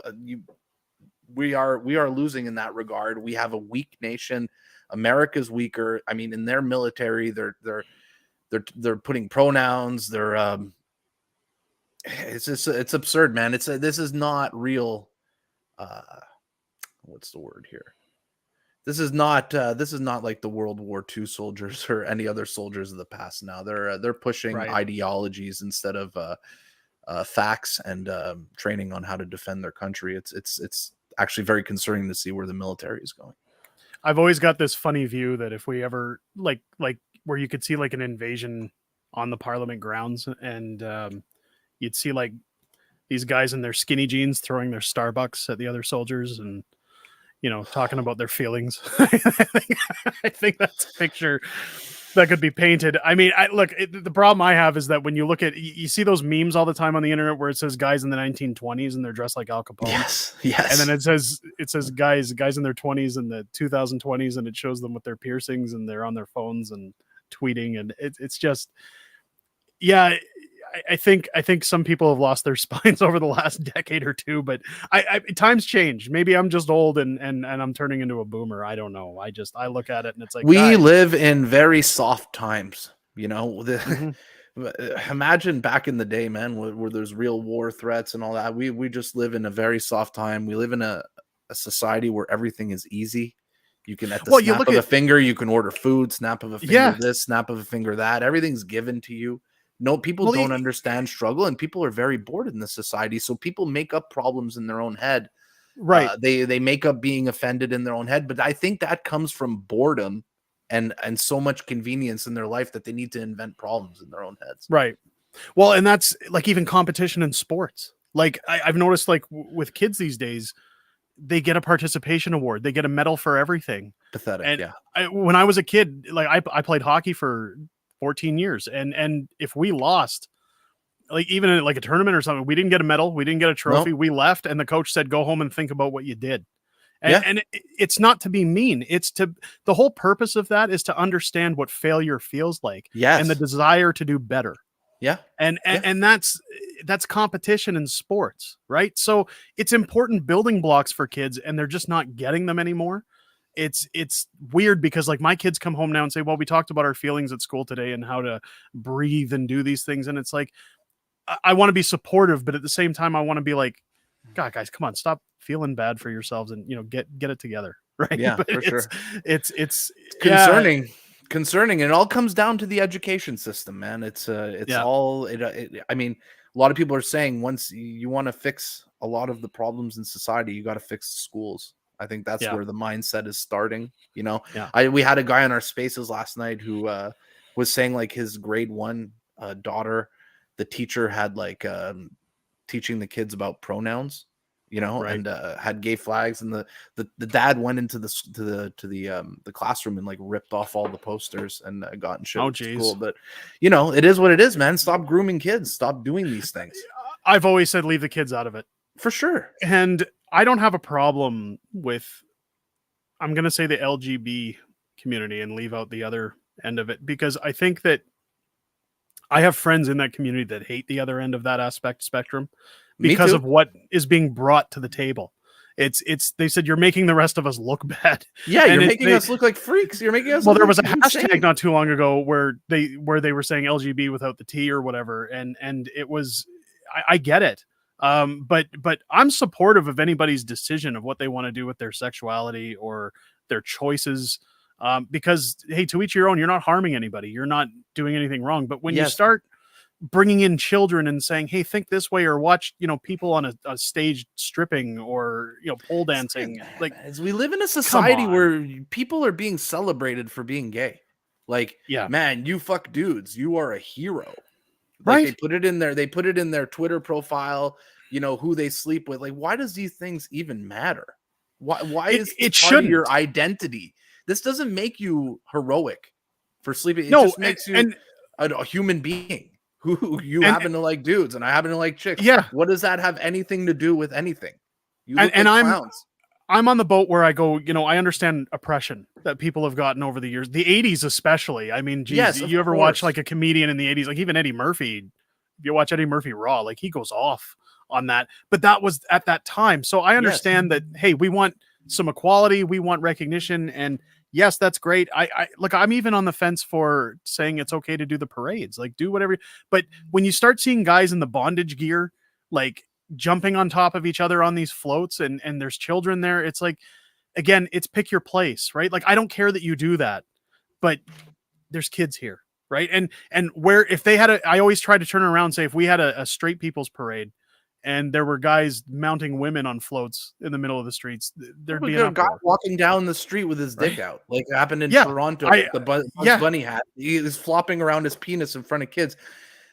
we are losing in that regard. We have a weak nation. America's weaker. I mean, in their military, they're putting pronouns. It's absurd, man. This is not real. What's the word here? This is not like the World War II soldiers or any other soldiers of the past. Now they're pushing ideologies instead of facts and training on how to defend their country. It's actually very concerning to see where the military is going. I've always got this funny view that if we ever like where you could see like an invasion on the Parliament grounds, and you'd see like these guys in their skinny jeans throwing their Starbucks at the other soldiers and, you know, talking about their feelings. I think that's a picture that could be painted. I mean, the problem I have is that when you look at, you see those memes all the time on the internet where it says guys in the 1920s and they're dressed like Al Capone. Yes. And then it says guys in their 20s and the 2020s, and it shows them with their piercings and they're on their phones and tweeting, and it's just, yeah. I think some people have lost their spines over the last decade or two, but times change. Maybe I'm just old and I'm turning into a boomer. I don't know. I look at it and it's like, we live in very soft times, you know. Imagine back in the day, man, where there's real war threats and all that. We just live in a very soft time. We live in a society where everything is easy. You can, at the snap of a finger, you can order food, snap of a finger this, snap of a finger that. Everything's given to you. No, people don't understand struggle, and people are very bored in this society. So people make up problems in their own head. Right. They make up being offended in their own head. But I think that comes from boredom and so much convenience in their life that they need to invent problems in their own heads. Right. Well, and that's like even competition in sports. Like I've noticed, like with kids these days, they get a participation award. They get a medal for everything. Pathetic. And yeah. When I was a kid, like I played hockey for 14 years. And if we lost, like even in like a tournament or something, we didn't get a medal, we didn't get a trophy, we left, and the coach said, go home and think about what you did. And it's not to be mean. The whole purpose of that is to understand what failure feels like. Yes. And the desire to do better. Yeah. Yeah. And that's competition in sports, right? So it's important building blocks for kids, and they're just not getting them anymore. It's weird because like my kids come home now and say, well, we talked about our feelings at school today and how to breathe and do these things, and it's like I want to be supportive, but at the same time I want to be like, God, guys, come on, stop feeling bad for yourselves, and get it together, right? Yeah, But for sure. it's yeah, Concerning, and it all comes down to the education system, man. It's yeah, all I mean, a lot of people are saying once you want to fix a lot of the problems in society, you got to fix the schools. I think that's yeah, where the mindset is starting. yeah, We had a guy on our spaces last night who was saying like his grade 1 daughter, the teacher had like teaching the kids about pronouns, right. and had gay flags, and the dad went into the classroom and like ripped off all the posters and got in shit Oh, with the school. geez. But it is what it is, man. Stop grooming kids. Stop doing these things. I've always said leave the kids out of it. For sure. And I don't have a problem with, I'm going to say, the LGB community and leave out the other end of it, because I think that I have friends in that community that hate the other end of that spectrum Me because too. of what is being brought to the table. They said you're making the rest of us look bad. Yeah, And you're making us look like freaks. You're making us well, look there was a like hashtag insane. not too long ago where they were saying LGB without the T or whatever, and it was, I get it, but I'm supportive of anybody's decision of what they want to do with their sexuality or their choices, because hey, to each your own. You're not harming anybody. You're not doing anything wrong. But when you Yes. start bringing in children and saying, hey, think this way, or watch people on a stage stripping or pole dancing, like, As we live in a society on. where people are being celebrated for being gay. Like, Yeah, man, you fuck dudes, you are a hero. Like right. they put it in their Twitter profile, who they sleep with. Like, why does these things even matter? Why it is this it part of your shouldn't. identity? This doesn't make you heroic for sleeping. It No, just makes you and a human being who you and happen to like dudes and I happen to like chicks. yeah, What does that have anything to do with anything? You look and like clowns. I'm on the boat where I go, I understand oppression that people have gotten over the years, the 80s especially. I mean, geez, Yes, of you ever watch course. like a comedian in the 80s, like even Eddie Murphy, if you watch Eddie Murphy Raw, like he goes off on that. But that was at that time. So I Yes. understand that, hey, we want some equality, we want recognition, and yes, that's great. I look, I'm even on the fence for saying it's okay to do the parades, like do whatever. But when you start seeing guys in the bondage gear, like jumping on top of each other on these floats, and there's children there, it's like, again, it's pick your place, right? Like I don't care that you do that, but there's kids here, right? And where if they had I always try to turn around and say, if we had a straight people's parade and there were guys mounting women on floats in the middle of the streets, there'd We be an got a guy uproar, walking down the street with his dick right? out, like it happened in Yeah, Toronto I with the Bugs yeah, Bunny hat. He is flopping around his penis in front of kids.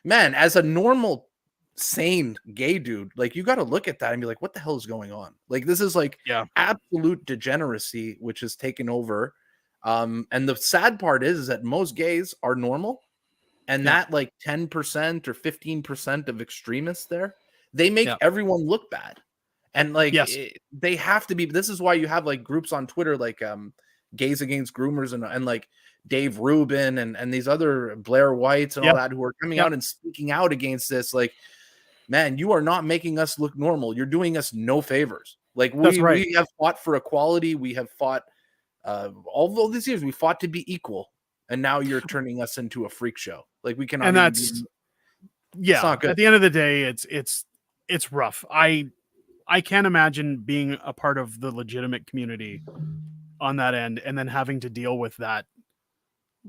Man, as a normal, sane gay dude, like you got to look at that and be like, what the hell is going on? Like this is like yeah, absolute degeneracy, which has taken over. And the sad part is that most gays are normal, and yeah, that like 10% or 15% of extremists there, they make yeah, everyone look bad. And like yes, they have to be. This is why you have like groups on Twitter like Gays Against Groomers and like Dave Rubin and these other Blair Whites and all yep, that who are coming yep, out and speaking out against this. Like, man, you are not making us look normal. You're doing us no favors. Like that's we right. we have fought for equality. We have fought all these years. We fought to be equal, and now you're turning us into a freak show. Like we cannot And even be. that's, It's yeah, not good. at the end of the day, it's rough. I can't imagine being a part of the legitimate community on that end and then having to deal with that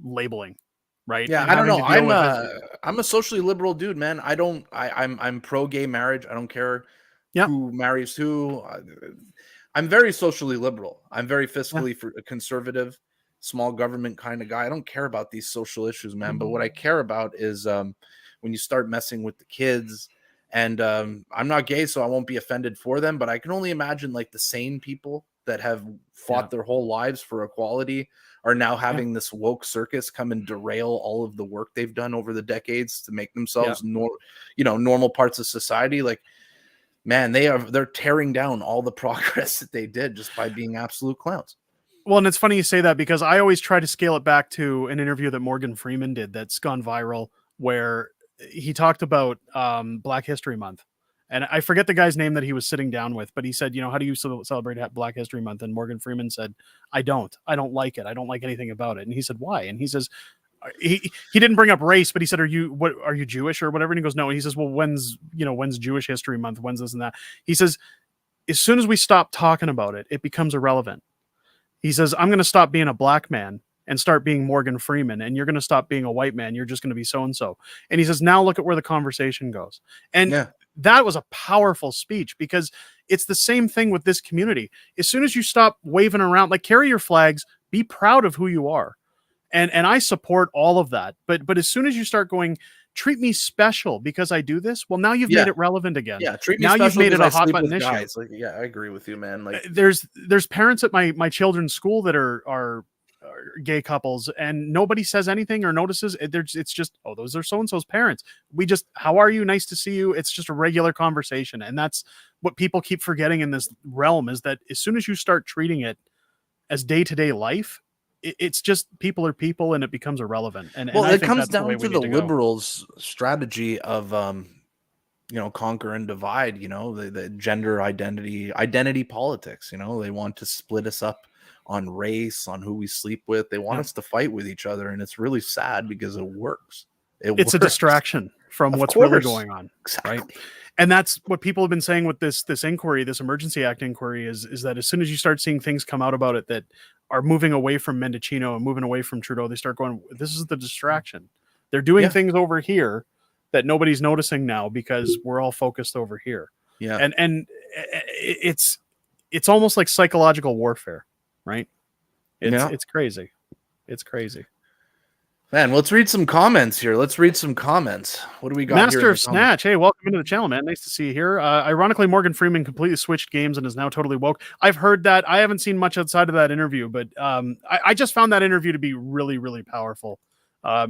labeling, right? Yeah, And I don't having know. to deal with it. I'm a socially liberal dude, man. I'm pro gay marriage. I don't care Yeah, who marries who. I'm very socially liberal. I'm very yeah, fiscally conservative, small government kind of guy. I don't care about these social issues, man. But what I care about is when you start messing with the kids. And I'm not gay, so I won't be offended for them. But I can only imagine like the sane people that have yeah, fought their whole lives for equality are now yeah, having this woke circus come and derail all of the work they've done over the decades to make yeah. themselves normal parts of society. Like, man, they're tearing down all the progress that they did just by being absolute clowns. Well, and it's funny you say that because I always try to scale it back to an interview that Morgan Freeman did that's gone viral, where he talked about Black History Month. And I forget the guy's name that he was sitting down with, but he said, how do you celebrate Black History Month? And Morgan Freeman said, I don't like it. I don't like anything about it. And he said, why? And he says, he didn't bring up race, but he said, are you Jewish or whatever? And he goes, no. And he says, well, when's Jewish History Month? When's this and that? He says, as soon as we stop talking about it, it becomes irrelevant. He says, I'm going to stop being a black man and start being Morgan Freeman, and you're going to stop being a white man. You're just going to be so-and-so. And he says, now look at where the conversation goes. And that was a powerful speech, because it's the same thing with this community. As soon as you stop waving around, like, carry your flags, be proud of who you are. And I support all of that. But as soon as you start going, treat me special because I do this, well, now you've made it relevant again. Yeah, treat me now special. You've made it a hot button issue. Like, yeah, I agree with you, man. Like, there's parents at my children's school that are gay couples, and nobody says anything or notices. It's just, oh, those are so-and-so's parents. How are you? Nice to see you. It's just a regular conversation. And that's what people keep forgetting in this realm, is that as soon as you start treating it as day-to-day life, it's just people are people, and it becomes irrelevant. And it comes down to the liberals' strategy of conquer and divide. The gender identity politics. They want to split us up on race, on who we sleep with. They want us to fight with each other, and it's really sad because it works. It's works. A distraction from what's really going on. Exactly. Right? And that's what people have been saying with this inquiry, this Emergency Act inquiry, is that as soon as you start seeing things come out about it that are moving away from Mendocino and moving away from Trudeau, they start going, this is the distraction. They're doing things over here that nobody's noticing now because we're all focused over here. Yeah. And it's almost like psychological warfare, right? It's crazy. It's crazy. Man, let's read some comments here. What do we got? Master of Snatch. Hey, welcome into the channel, man. Nice to see you here. Ironically, Morgan Freeman completely switched games and is now totally woke. I've heard that. I haven't seen much outside of that interview, but I just found that interview to be really, really powerful.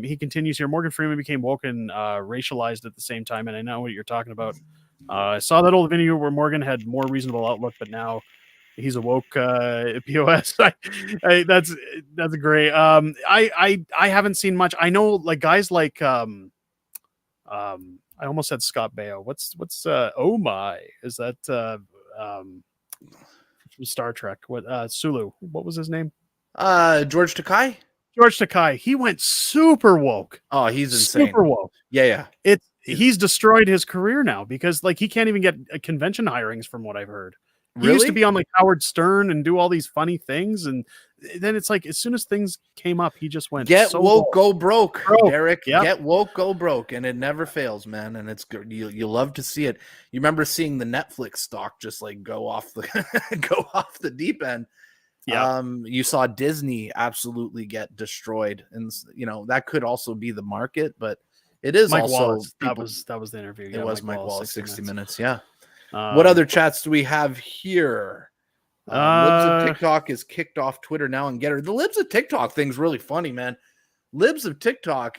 He continues here. Morgan Freeman became woke and racialized at the same time, and I know what you're talking about. I saw that old video where Morgan had more reasonable outlook, but now he's a woke POS. That's great. I haven't seen much. I know, like, guys like I almost said Scott Baio. What's oh my, is that from Star Trek? What Sulu? What was his name? George Takei. George Takei. He went super woke. Oh, he's insane. Super woke. Yeah. He's destroyed his career now because, like, he can't even get convention hirings from what I've heard. He used to be on, like, Howard Stern and do all these funny things, and then it's like as soon as things came up, he just went, get woke, go broke, Derek. Yep. Get woke, go broke, and it never fails, man. And it's good. You love to see it. You remember seeing the Netflix stock just like go off the deep end. Yeah. You saw Disney absolutely get destroyed, and that could also be the market, but it is Mike also Wallace. That was the interview. It was Mike Wallace, 60 minutes. Yeah. What other chats do we have here? Libs of TikTok is kicked off Twitter now and Getter. The Libs of TikTok thing's really funny, man. Libs of TikTok,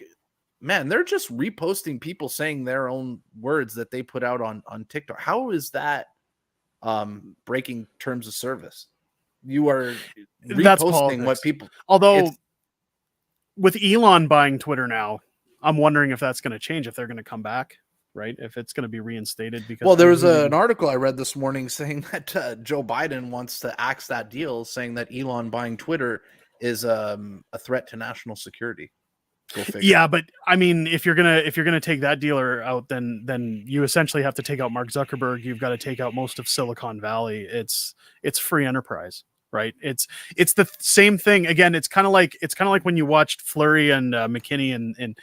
man, they're just reposting people saying their own words that they put out on TikTok. How is that breaking terms of service? You are reposting what people. Although with Elon buying Twitter now, I'm wondering if that's going to change, if they're going to come back. Right, if it's going to be reinstated, because there was an article I read this morning saying that Joe Biden wants to axe that deal, saying that Elon buying Twitter is a threat to national security. Yeah, but I mean, if you're gonna take that dealer out, then you essentially have to take out Mark Zuckerberg. You've got to take out most of Silicon Valley. It's free enterprise, right? It's the same thing. Again, it's kind of like when you watched Fleury and McKinney and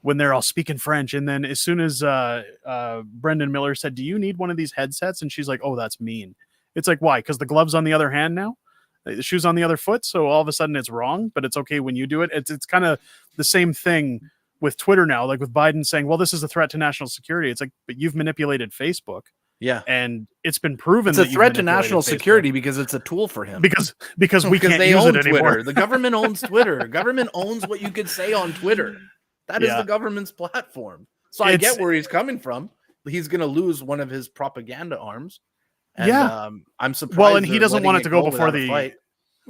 when they're all speaking French, and then as soon as Brendan Miller said, "Do you need one of these headsets?" and she's like, "Oh, that's mean." It's like, why? Because the glove's on the other hand now, the shoe's on the other foot, so all of a sudden it's wrong, but it's okay when you do it. It's kind of the same thing with Twitter now, like with Biden saying, "Well, this is a threat to national security." It's like, but you've manipulated Facebook. Yeah, and it's been proven it's a threat to national security because it's a tool for him. Because we can't they use own it anymore. Twitter. The government owns Twitter. The government owns what you could say on Twitter. That is the government's platform. So I get where he's coming from. He's going to lose one of his propaganda arms. And, I'm surprised. Well, and he doesn't want it to go before the fight.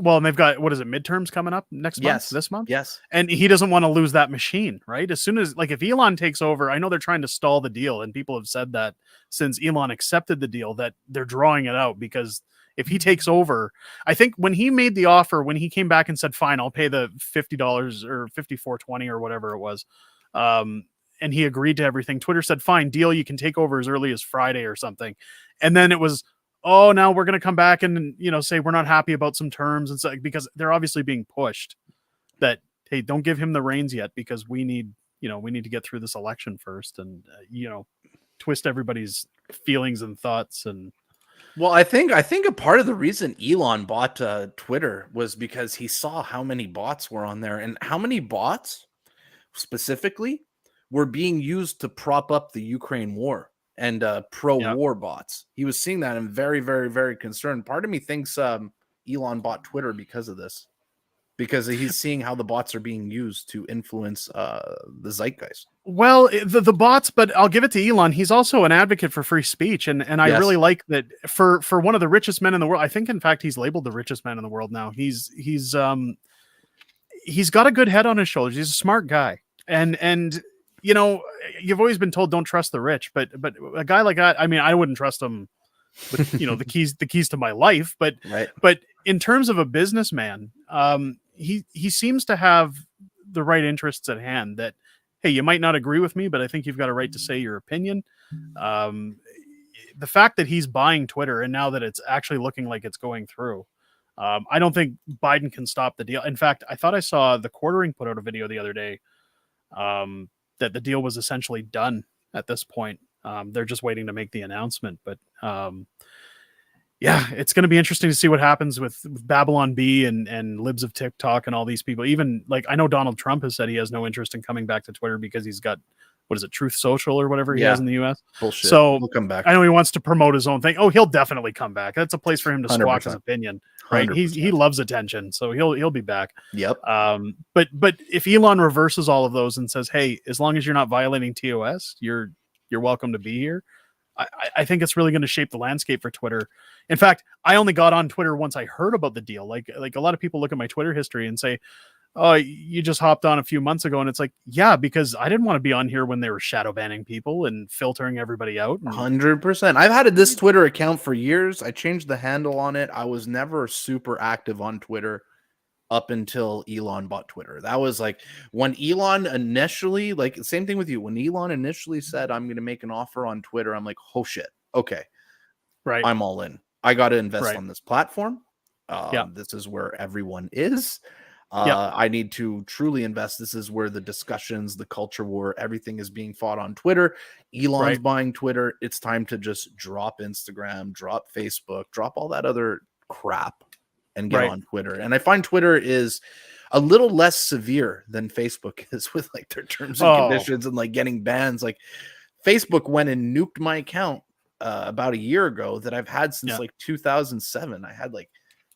Well, and they've got, what is it, midterms coming up next month, Yes. this month? Yes. And he doesn't want to lose that machine, right? As soon as, like, if Elon takes over, I know they're trying to stall the deal, and people have said that since Elon accepted the deal, that they're drawing it out, because if he takes over, I think when he made the offer, when he came back and said, fine, I'll pay the $50 or $54.20 or whatever it was, and he agreed to everything, Twitter said, fine, deal, you can take over as early as Friday or something. And then it was, oh, now we're going to come back and, say we're not happy about some terms, and so, because they're obviously being pushed that, hey, don't give him the reins yet, because we need to get through this election first, and twist everybody's feelings and thoughts. And well, I think a part of the reason Elon bought Twitter was because he saw how many bots were on there, and how many bots specifically were being used to prop up the Ukraine war and pro-war bots. He was seeing that and very, very, very concerned. Part of me thinks Elon bought Twitter because of this, because he's seeing how the bots are being used to influence the zeitgeist. Well, the bots, but I'll give it to Elon. He's also an advocate for free speech, and I really like that for one of the richest men in the world. I think, in fact, he's labeled the richest man in the world now. He's got a good head on his shoulders. He's a smart guy, and you've always been told don't trust the rich, but a guy like that, I mean, I wouldn't trust him with the keys to my life, but in terms of a businessman, he seems to have the right interests at hand. That, hey, you might not agree with me, but I think you've got a right to say your opinion. The fact that he's buying Twitter, and now that it's actually looking like it's going through, I don't think Biden can stop the deal. In fact, I thought I saw the Quartering put out a video the other day that the deal was essentially done at this point. They're just waiting to make the announcement, but yeah, it's going to be interesting to see what happens with Babylon B and libs of TikTok and all these people. Even, like, I know Donald Trump has said he has no interest in coming back to Twitter because he's got, what is it, Truth Social or whatever he has in the US. Bullshit. So he'll come back. I know he wants to promote his own thing. Oh, he'll definitely come back. That's a place for him to squawk his opinion, right? 100%. He loves attention, so he'll be back. Yep. But if Elon reverses all of those and says, hey, as long as you're not violating TOS, you're welcome to be here, I think it's really going to shape the landscape for Twitter. In fact, I only got on Twitter once I heard about the deal. Like a lot of people look at my Twitter history and say, oh, you just hopped on a few months ago. And it's like, yeah, because I didn't want to be on here when they were shadow banning people and filtering everybody out. 100%. I've had this Twitter account for years. I changed the handle on it. I was never super active on Twitter up until Elon bought Twitter. That was like when Elon initially, like, same thing with you. When Elon initially said, I'm going to make an offer on Twitter, I'm like, oh shit. Okay. Right. I'm all in. I got to invest on this platform. This is where everyone is. I need to truly invest. This is where the discussions, the culture war, everything is being fought on Twitter. Elon's buying Twitter. It's time to just drop Instagram, drop Facebook, drop all that other crap and get on Twitter. And I find Twitter is a little less severe than Facebook is with, like, their terms and conditions and, like, getting bans. Like, Facebook went and nuked my account about a year ago that I've had since like 2007. I had, like,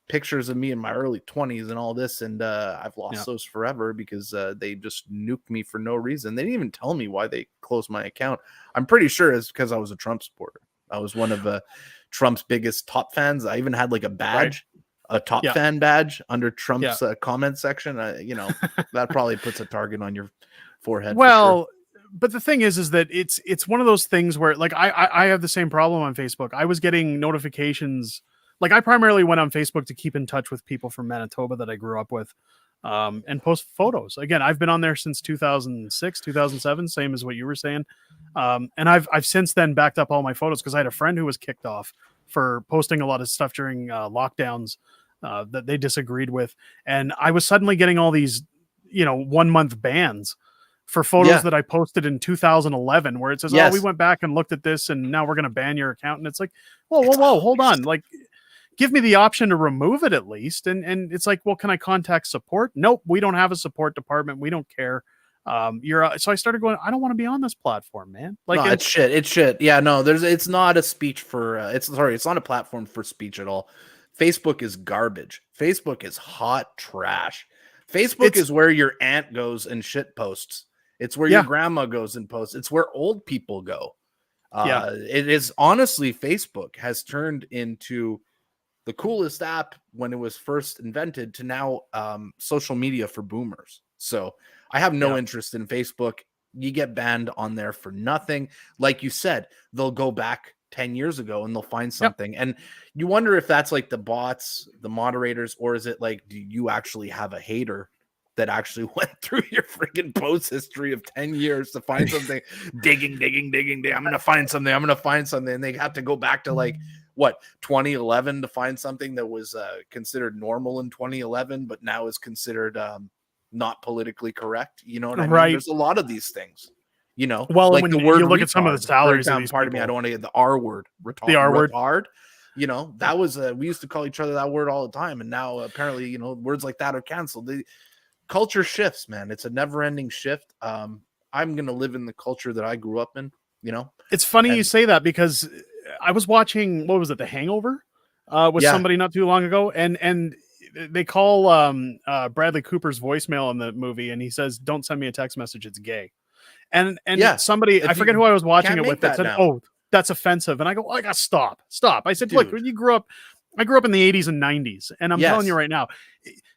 pictures of me in my early 20s and all this, and I've lost those forever because they just nuked me for no reason. They didn't even tell me why they closed my account. I'm pretty sure it's because I was a Trump supporter. I was one of Trump's biggest top fans. I even had, like, a badge, a top fan badge under Trump's comment section. That probably puts a target on your forehead. Well, but the thing is that it's one of those things where, like, I have the same problem on Facebook. I was getting notifications. Like, I primarily went on Facebook to keep in touch with people from Manitoba that I grew up with, and post photos. Again, I've been on there since 2006, 2007, same as what you were saying. And I've since then backed up all my photos because I had a friend who was kicked off for posting a lot of stuff during lockdowns that they disagreed with. And I was suddenly getting all these, 1 month bans for photos that I posted in 2011, where it says, oh, we went back and looked at this and now we're going to ban your account. And it's like, whoa, hold on. Like, give me the option to remove it at least. And it's like, well, can I contact support? Nope. We don't have a support department. We don't care. So I started going, I don't want to be on this platform, man. Like, no, it's shit. It's shit. Yeah, no, it's not a speech for, it's not a platform for speech at all. Facebook is garbage. Facebook is hot trash. Facebook is where your aunt goes and shit posts. It's where your grandma goes and posts. It's where old people go. It is, honestly, Facebook has turned into the coolest app when it was first invented to now social media for boomers. So I have no interest in Facebook. You get banned on there for nothing. Like you said, they'll go back 10 years ago and they'll find something. And you wonder if that's like the bots, the moderators, or is it like, do you actually have a hater that actually went through your freaking post history of 10 years to find something, digging. I'm going to find something. And they have to go back to like, what, 2011 to find something that was considered normal in 2011, but now is considered not politically correct. You know what I mean? Right. There's a lot of these things, you know, well, like when the word you look at some of the retard, salaries of example, these pardon me, I people. don't want to get the R word, retard, The R word. retard. You know, that was we used to call each other that word all the time, and now apparently, you know, words like that are canceled. The culture shifts, man. It's a never-ending shift. I'm gonna live in the culture that I grew up in. You know, it's funny you say that, because I was watching, what was it, The Hangover, with somebody not too long ago, and they call Bradley Cooper's voicemail in the movie, and he says, "Don't send me a text message, it's gay." And somebody, I forget who I was watching it with, that said, "Oh, that's offensive." And I go, "Oh, I got stop." I said, "Look, when I grew up in the 80s and 90s, and I'm telling you right now,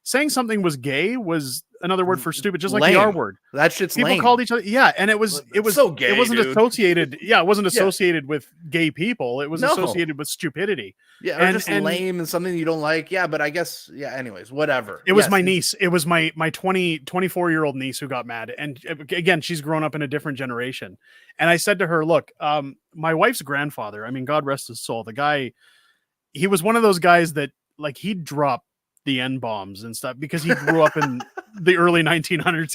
saying something was gay was another word for stupid, just like the R word. That shit's people lame. called each other, and it was so gay. It wasn't associated. It wasn't associated with gay people. It was No. associated with stupidity. Or just lame and something you don't like. Yeah, but I guess anyways, whatever. It was my niece. It was my 24-year-old niece who got mad, and again, she's grown up in a different generation. And I said to her, "Look, my wife's grandfather. I mean, God rest his soul. The guy, he was one of those guys that like he'd drop the N-bombs and stuff because he grew up in the early 1900s.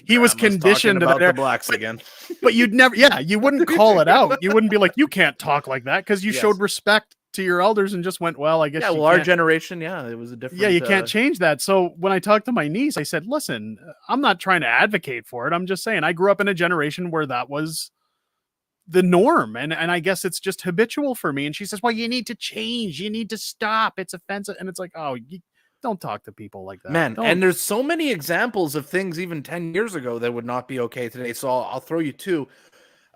He was conditioned to about that. The blacks again. But you'd never, you wouldn't call it out. You wouldn't be like, you can't talk like that, because you showed respect to your elders and just went, well, I guess. Our generation, it was a different. You can't change that. So when I talked to my niece, I said, listen, I'm not trying to advocate for it. I'm just saying I grew up in a generation where that was the norm, and I guess it's just habitual for me. And she says, well, you need to change, you need to stop, it's offensive. And it's like, oh, you don't talk to people like that, man. Don't. And there's so many examples of things even 10 years ago that would not be okay today. So I'll throw you two.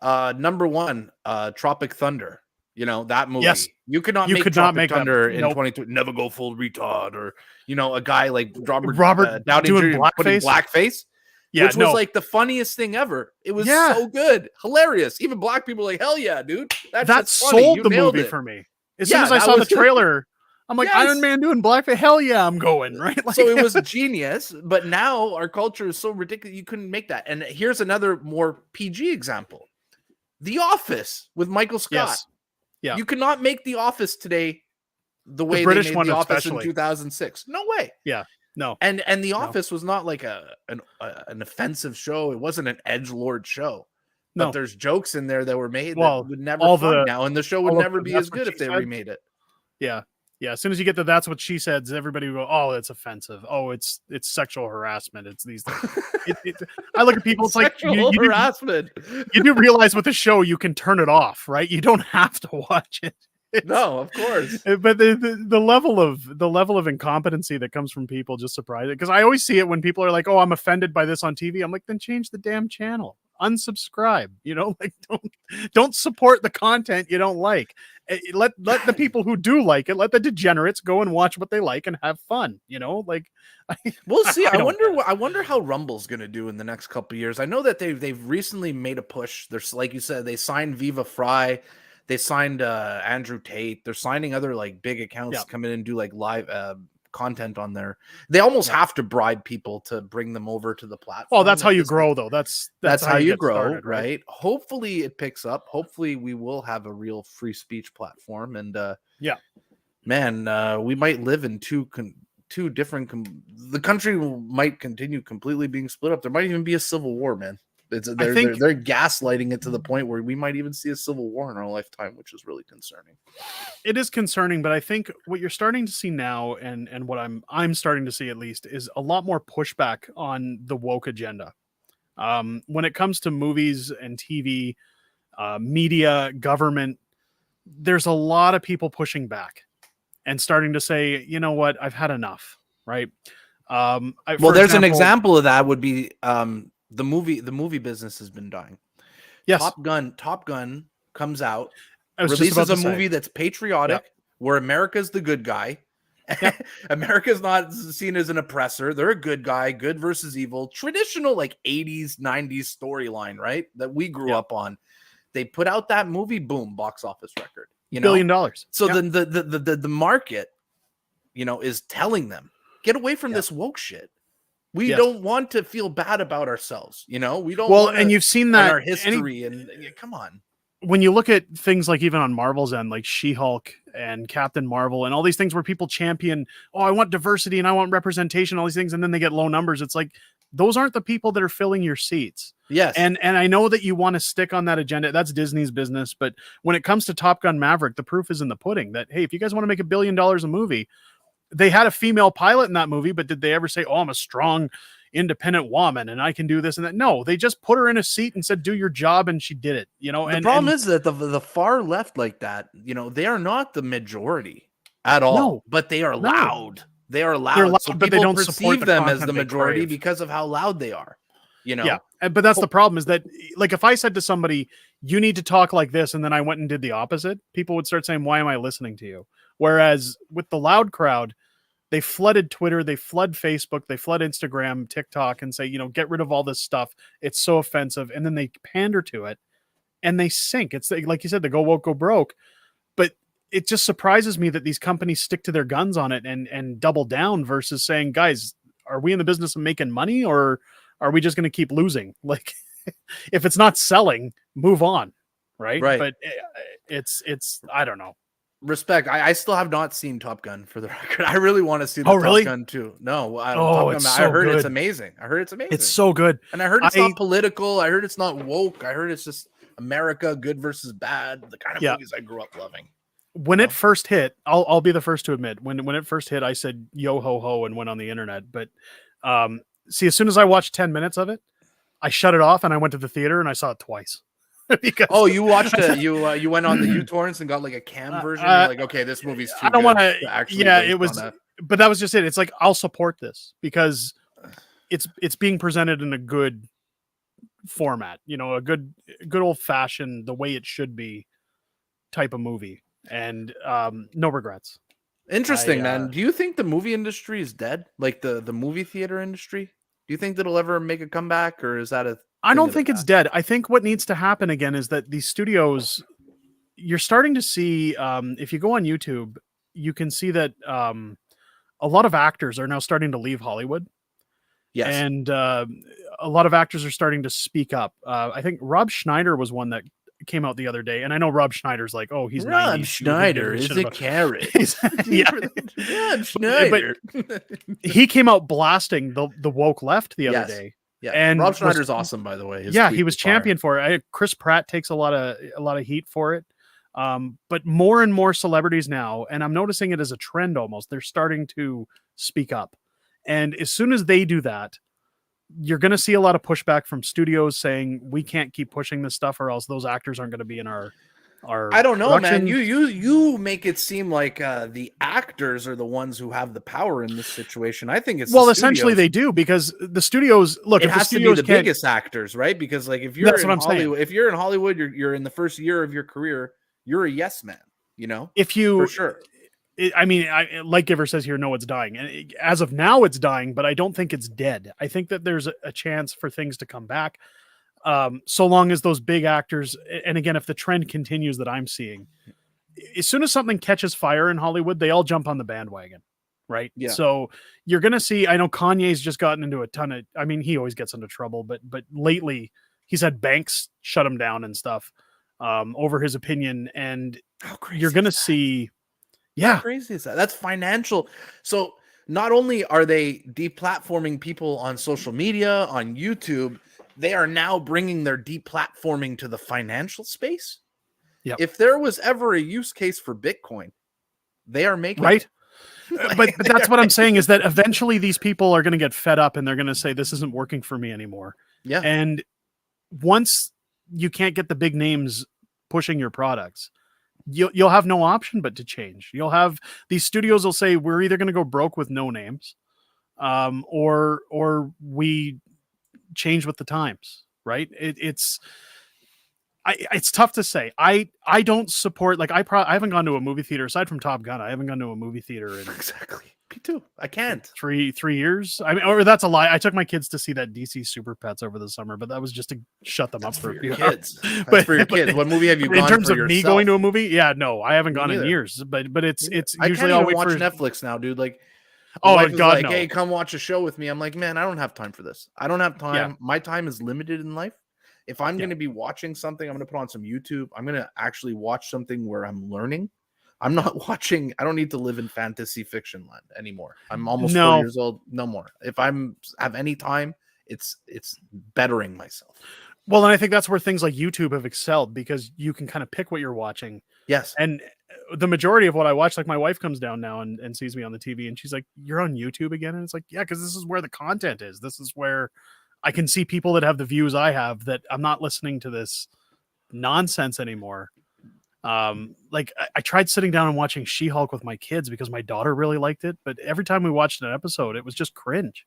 Number one, Tropic Thunder, that movie. You could not make Tropic Thunder in 22 never go full retard, or a guy like Robert Downey Jr. putting blackface. Which was like the funniest thing ever. It was so good, hilarious. Even black people were like, hell yeah, dude. That sold the movie for me. As soon as I saw the trailer, I'm like, Iron Man doing blackface. Hell yeah, I'm going, right? Like, so it was genius. But now our culture is so ridiculous. You couldn't make that. And here's another more PG example. The Office with Michael Scott. Yes. Yeah. You could not make The Office today the way British they made one The Office especially. in 2006. No way. Yeah. No. And The Office was not like an offensive show. It wasn't an edgelord show. But there's jokes in there that were made that would never fun now, and the show would never be as good if they remade it. Yeah. Yeah. As soon as you get to That's What She Said, everybody will go, oh, it's offensive. Oh, it's sexual harassment. It's these things. I look at people, it's like harassment. You do realize with the show you can turn it off, right? You don't have to watch it. No, of course. But the level of incompetency that comes from people just surprising, because I always see it when people are like, "Oh, I'm offended by this on TV." I'm like, then change the damn channel, unsubscribe. Like don't support the content you don't like. Let the people who do like it, let the degenerates go and watch what they like and have fun. We'll see. I wonder how Rumble's gonna do in the next couple of years. I know that they've recently made a push. There's, like you said, they signed Viva Fry. They signed Andrew Tate. They're signing other like big accounts come in and do like live content on there. They almost have to bribe people to bring them over to the platform. Oh, that's how you grow, though. That's how you grow, started, right? Hopefully it picks up. Hopefully we will have a real free speech platform. And man, we might live in two different. The country might continue completely being split up. There might even be a civil war, man. They're gaslighting it to the point where we might even see a civil war in our lifetime, which is really concerning. It is concerning, but I think what you're starting to see now, and what I'm starting to see at least, is a lot more pushback on the woke agenda. When it comes to movies and TV, media, government, there's a lot of people pushing back and starting to say, you know what, I've had enough, right? There's an example of that would be the movie business has been dying. Yes. Top Gun comes out, releases a movie that's patriotic, where America's the good guy. Yep. America's not seen as an oppressor. They're a good guy, good versus evil, traditional like 80s, 90s storyline, right? That we grew Yep. up on. They put out that movie, boom, box office record. You $1 know, billion. so Yep. then the market, you know, is telling them, get away from Yep. this woke shit. We Yes. don't want to feel bad about ourselves, you know. We don't Well, want and you've seen that our history and come on. When you look at things like even on Marvel's end, like She-Hulk and Captain Marvel and all these things where people champion, oh, I want diversity and I want representation, all these things, and then they get low numbers. It's like, those aren't the people that are filling your seats. Yes. And I know that you want to stick on that agenda. That's Disney's business. But when it comes to Top Gun Maverick, the proof is in the pudding that, hey, if you guys want to make $1 billion a movie, they had a female pilot in that movie, but did they ever say, oh, I'm a strong, independent woman and I can do this and that? No, they just put her in a seat and said, do your job. And she did it, you know. The problem is that the far left like that, you know, they are not the majority at all, No, but they are no. loud. They are loud. They're loud, so but they people don't support perceive the them as content the they majority crave. because of how loud they are, you know? Yeah. But that's the problem is that, like, if I said to somebody, you need to talk like this, and then I went and did the opposite, people would start saying, why am I listening to you? Whereas with the loud crowd, they flooded Twitter, they flood Facebook, they flood Instagram, TikTok, and say, you know, get rid of all this stuff. It's so offensive. And then they pander to it and they sink. It's like you said, the go woke, go broke. But it just surprises me that these companies stick to their guns on it and double down versus saying, guys, are we in the business of making money or are we just going to keep losing? Like, if it's not selling, move on. Right. But it's, I don't know. Respect. I still have not seen Top Gun, for the record. I really want to see the really? Top Gun too. No, Top Gun, I heard it's amazing. I heard it's amazing. It's so good. And I heard it's not political. I heard it's not woke. I heard it's just America, good versus bad. The kind of movies I grew up loving. When it first hit, I'll be the first to admit, when it first hit, I said yo ho ho and went on the internet. But see, as soon as I watched 10 minutes of it, I shut it off and I went to the theater and I saw it twice. Because you watched it. You went on the uTorrents and got like a cam version. You're like, okay, this movie's too. I don't want to actually. Yeah, it was, but that was just it. It's like, I'll support this because it's being presented in a good format. You know, a good old fashioned, the way it should be type of movie, and no regrets. Interesting, man. Do you think the movie industry is dead? Like the movie theater industry? Do you think that it'll ever make a comeback, or is that a? I don't think it's dead. I think what needs to happen again is that these studios, you're starting to see, if you go on YouTube, you can see that a lot of actors are now starting to leave Hollywood. Yes. And a lot of actors are starting to speak up. I think Rob Schneider was one that came out the other day. And I know Rob Schneider's like, oh, he's Rob Schneider is a carrot. Yeah. Rob Schneider. But he came out blasting the woke left the other day. Yeah, and Rob Schneider's awesome, by the way. He was champion for it. Chris Pratt takes a lot of heat for it. But more and more celebrities now, and I'm noticing it as a trend almost, they're starting to speak up. And as soon as they do that, you're going to see a lot of pushback from studios saying we can't keep pushing this stuff or else those actors aren't going to be in our I don't know, production. man. You make it seem like the actors are the ones who have the power in this situation. I think it's essentially they do, because the studios look. It has to be the biggest actors, right? Because like if you're in Hollywood, if you're in Hollywood, you're in the first year of your career, you're a yes man. You know, if you for sure. I mean, like Giver says here, no, it's dying. And as of now, it's dying, but I don't think it's dead. I think that there's a chance for things to come back. So long as those big actors, and again, if the trend continues that I'm seeing, as soon as something catches fire in Hollywood, they all jump on the bandwagon, right? Yeah. So you're going to see, I know Kanye's just gotten into a ton of, I mean, he always gets into trouble, but lately he's had banks shut him down and stuff over his opinion. And you're going to see, how crazy is that? That's financial. So not only are they deplatforming people on social media, on YouTube, they are now bringing their deplatforming to the financial space. Yeah. If there was ever a use case for Bitcoin, they are making right. But that's what I'm saying is that eventually these people are going to get fed up and they're going to say, this isn't working for me anymore. Yeah. And once you can't get the big names pushing your products, you'll have no option but to change. You'll have these studios will say, we're either going to go broke with no names, or we change with the times, right? it's tough to say. I don't support, like, I haven't gone to a movie theater aside from Top Gun. I haven't gone to a movie theater in Exactly. Me too. I can't. three years. I mean, or that's a lie. I took my kids to see that DC Super Pets over the summer, but that was just to shut them That's up for for a your few kids. hours. That's for your kids. What movie have you in gone terms for of me yourself? going to a movie? Yeah, no, I haven't Me gone in neither. years. But it's I usually can't I'll even wait watch for Netflix now, dude. Like, Oh wife is God, like, no. "Hey, come watch a show with me." I'm like, "Man, I don't have time for this. I don't have time. Yeah. My time is limited in life. If I'm Yeah. going to be watching something, I'm going to put on some YouTube. I'm going to actually watch something where I'm learning. I'm not watching. I don't need to live in fantasy fiction land anymore. I'm almost 40 No. years old. No more. If I'm have any time, it's bettering myself. Well, and I think that's where things like YouTube have excelled, because you can kind of pick what you're watching. Yes. And the majority of what I watch, like, my wife comes down now and sees me on the TV and she's like, "You're on YouTube again?" And it's like, yeah, because this is where the content is. This is where I can see people that have the views I have, that I'm not listening to this nonsense anymore. Like, I tried sitting down and watching She-Hulk with my kids because my daughter really liked it, but every time we watched an episode, it was just cringe.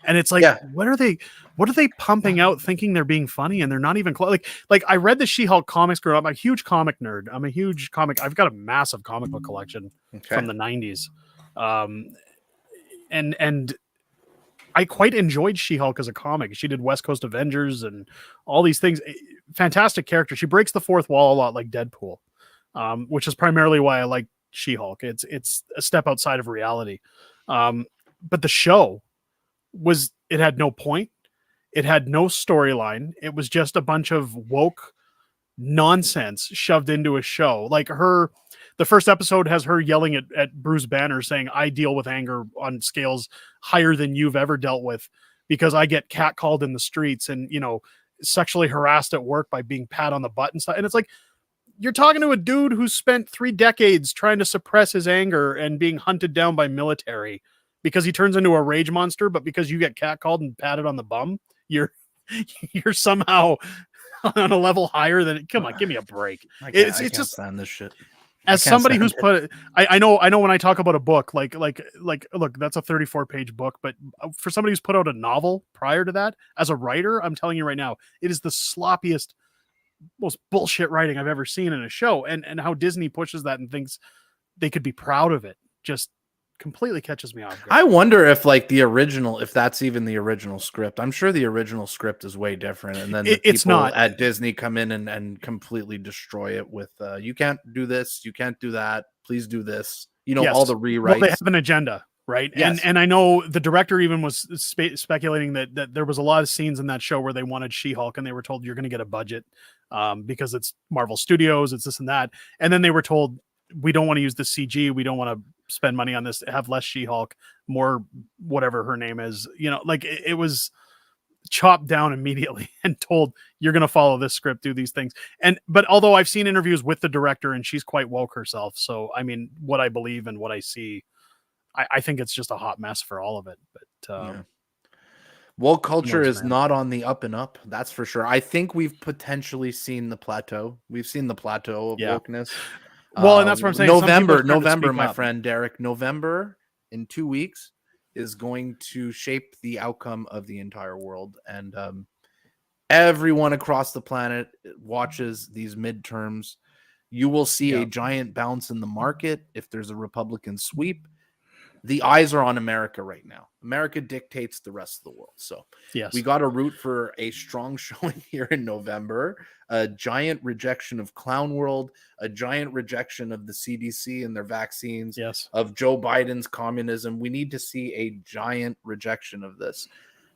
And it's like, Yeah. what are they pumping out thinking they're being funny, and they're not even like I read the She-Hulk comics growing up. I'm a huge comic nerd. I've got a massive comic book collection from the 90s. And I quite enjoyed She-Hulk as a comic. She did West Coast Avengers and all these things. Fantastic character. She breaks the fourth wall a lot, like Deadpool, which is primarily why I like She-Hulk. It's a step outside of reality. But the show it had no point. It had no storyline. It was just a bunch of woke nonsense shoved into a show. Like, the first episode has her yelling at Bruce Banner saying, "I deal with anger on scales higher than you've ever dealt with, because I get catcalled in the streets and, sexually harassed at work by being pat on the butt and stuff." And it's like, you're talking to a dude who spent 3 decades trying to suppress his anger and being hunted down by military because he turns into a rage monster, but because you get catcalled and patted on the bum, you're somehow on a level higher than it. Come on, give me a break. I It's can't just, stand this shit. as somebody who's I know when I talk about a book, like look, that's a 34-page book, but for somebody who's put out a novel prior to that, as a writer, I'm telling you right now, it is the sloppiest, most bullshit writing I've ever seen in a show. And how Disney pushes that and thinks they could be proud of it just completely catches me off guard. I wonder if, like, if that's even the original script. I'm sure the original script is way different, and then It's people not. at Disney come in and completely destroy it with you can't do this, you can't do that, please do this. Yes. All the rewrites. Well, they have an agenda, right? Yes. And I know the director even was speculating that there was a lot of scenes in that show where they wanted She-Hulk, and they were told, you're going to get a budget because it's Marvel Studios, it's this and that. And then they were told, we don't want to use the CG, we don't want to spend money on this, have less She-Hulk, more whatever her name is, like, it was chopped down immediately and told, you're going to follow this script, do these things. But although I've seen interviews with the director and she's quite woke herself, so I mean, what I believe and what I see, I think it's just a hot mess for all of it. But woke culture is not on the up and up, that's for sure. I think we've potentially seen the plateau. We've seen the plateau of wokeness. Well, and that's what I'm saying. November, my friend Derek. November, in 2 weeks, is going to shape the outcome of the entire world, and everyone across the planet watches these midterms. You will see a giant bounce in the market if there's a Republican sweep. The eyes are on America right now. America dictates the rest of the world. So yes, we got to root for a strong showing here in November. A giant rejection of Clown World, a giant rejection of the CDC and their vaccines, of Joe Biden's communism. We need to see a giant rejection of this.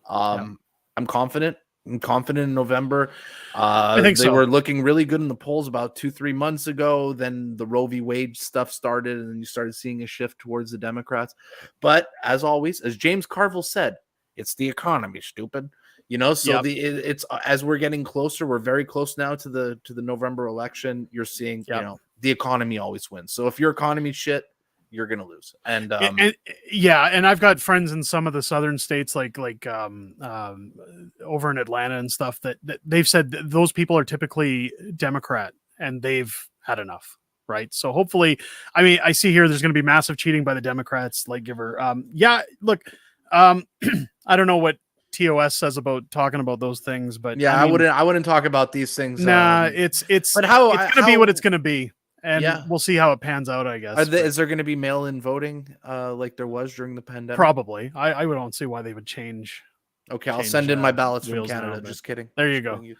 I'm confident. I'm confident in November. I think they were looking really good in the polls about 2-3 months ago. Then the Roe v. Wade stuff started, and you started seeing a shift towards the Democrats. But as always, as James Carville said, it's the economy, stupid. So it's as we're getting closer, we're very close now to the November election. You're seeing, the economy always wins. So if your economy shit, you're gonna lose. And I've got friends in some of the southern states, like over in Atlanta and stuff, that they've said that those people are typically Democrat and they've had enough, right? So hopefully, I mean, I see here there's going to be massive cheating by the Democrats. Like, look, I don't know what TOS says about talking about those things, but yeah, I mean, I wouldn't talk about these things. nah, it's but how going to be what it's going to be, and yeah, we'll see how it pans out, I guess. is there going to be mail-in voting like there was during the pandemic? Probably. I would don't see why they would change. Okay, I'll send in my ballots from wheels now, Canada. but Just kidding. there you Just go. kidding.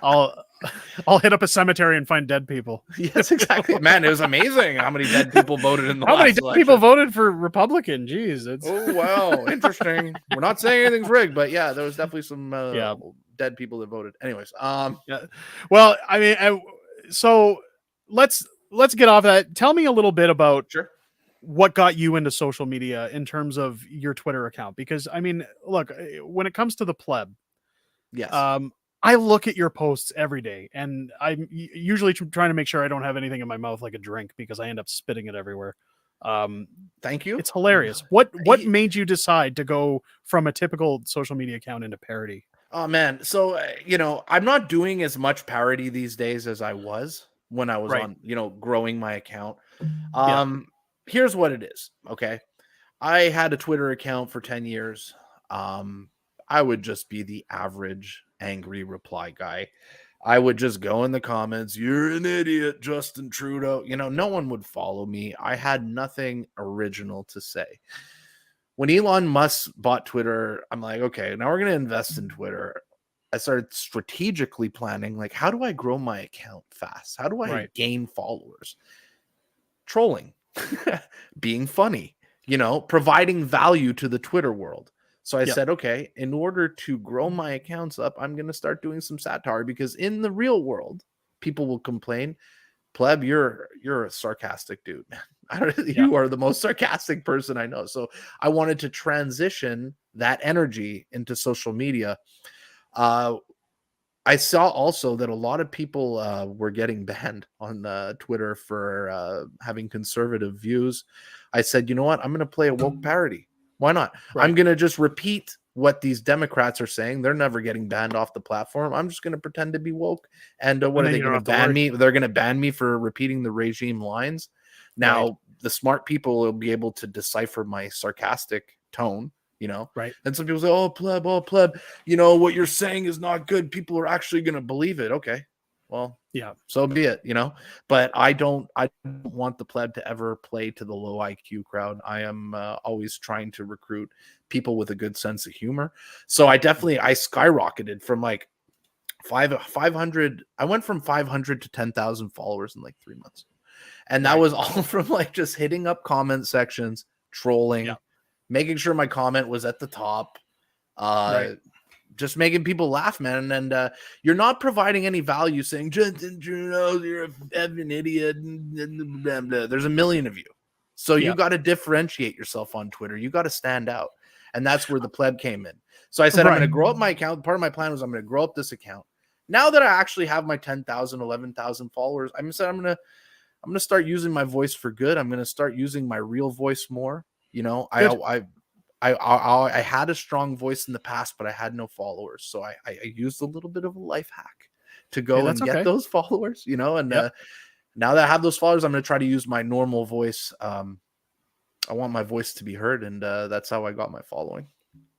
I'll hit up a cemetery and find dead people. Yes, exactly. Man, it was amazing how many dead people voted in the How last many dead election. people voted for Republican? Jeez, it's Oh wow, interesting. We're not saying anything's rigged, but yeah, there was definitely some Yeah. dead people that voted. Anyways, yeah. Well, I mean, so let's get off that. Tell me a little bit about sure. what got you into social media in terms of your Twitter account, because I mean, look, when it comes to the pleb, Yes. I look at your posts every day, and I'm usually trying to make sure I don't have anything in my mouth like a drink, because I end up spitting it everywhere. Thank you. It's hilarious. What made you decide to go from a typical social media account into parody? Oh man, so I'm not doing as much parody these days as I was when I was on, growing my account. Here's what it is. Okay, I had a Twitter account for 10 years. I would just be the average angry reply guy. I would just go in the comments, "You're an idiot, Justin Trudeau." No one would follow me. I had nothing original to say. When Elon Musk bought Twitter, I'm like, okay, now we're going to invest in Twitter. I started strategically planning, like, how do I grow my account fast? How do I gain followers? Trolling, being funny, providing value to the Twitter world. So I said, okay, in order to grow my accounts up, I'm going to start doing some satire, because in the real world, people will complain, "Pleb, you're a sarcastic dude. You are the most sarcastic person I know." So I wanted to transition that energy into social media. I saw also that a lot of people were getting banned on Twitter for having conservative views. I said, you know what? I'm going to play a woke parody. Why not? I'm going to just repeat what these Democrats are saying. They're never getting banned off the platform. I'm just going to pretend to be woke. And what are they going to ban me? They're going to ban me for repeating the regime lines. Now, the smart people will be able to decipher my sarcastic tone, And some people say, oh, pleb, what you're saying is not good. People are actually going to believe it. Okay. Well, so be it, but I don't want the pleb to ever play to the low IQ crowd. I am always trying to recruit people with a good sense of humor. So I skyrocketed from like 500. I went from 500 to 10,000 followers in like 3 months. And that was all from like just hitting up comment sections, trolling, making sure my comment was at the top, just making people laugh, man. And you're not providing any value saying, Justin Trudeau, you're a effing idiot. There's a million of you. So you got to differentiate yourself on Twitter. You got to stand out. And that's where the pleb came in. So I said, I'm going to grow up my account. Part of my plan was I'm going to grow up this account. Now that I actually have my 10,000, 11,000 followers, I'm going to start using my voice for good. I'm going to start using my real voice more. I had a strong voice in the past, but I had no followers. So I used a little bit of a life hack to go and get those followers, and now that I have those followers, I'm going to try to use my normal voice. I want my voice to be heard. And that's how I got my following.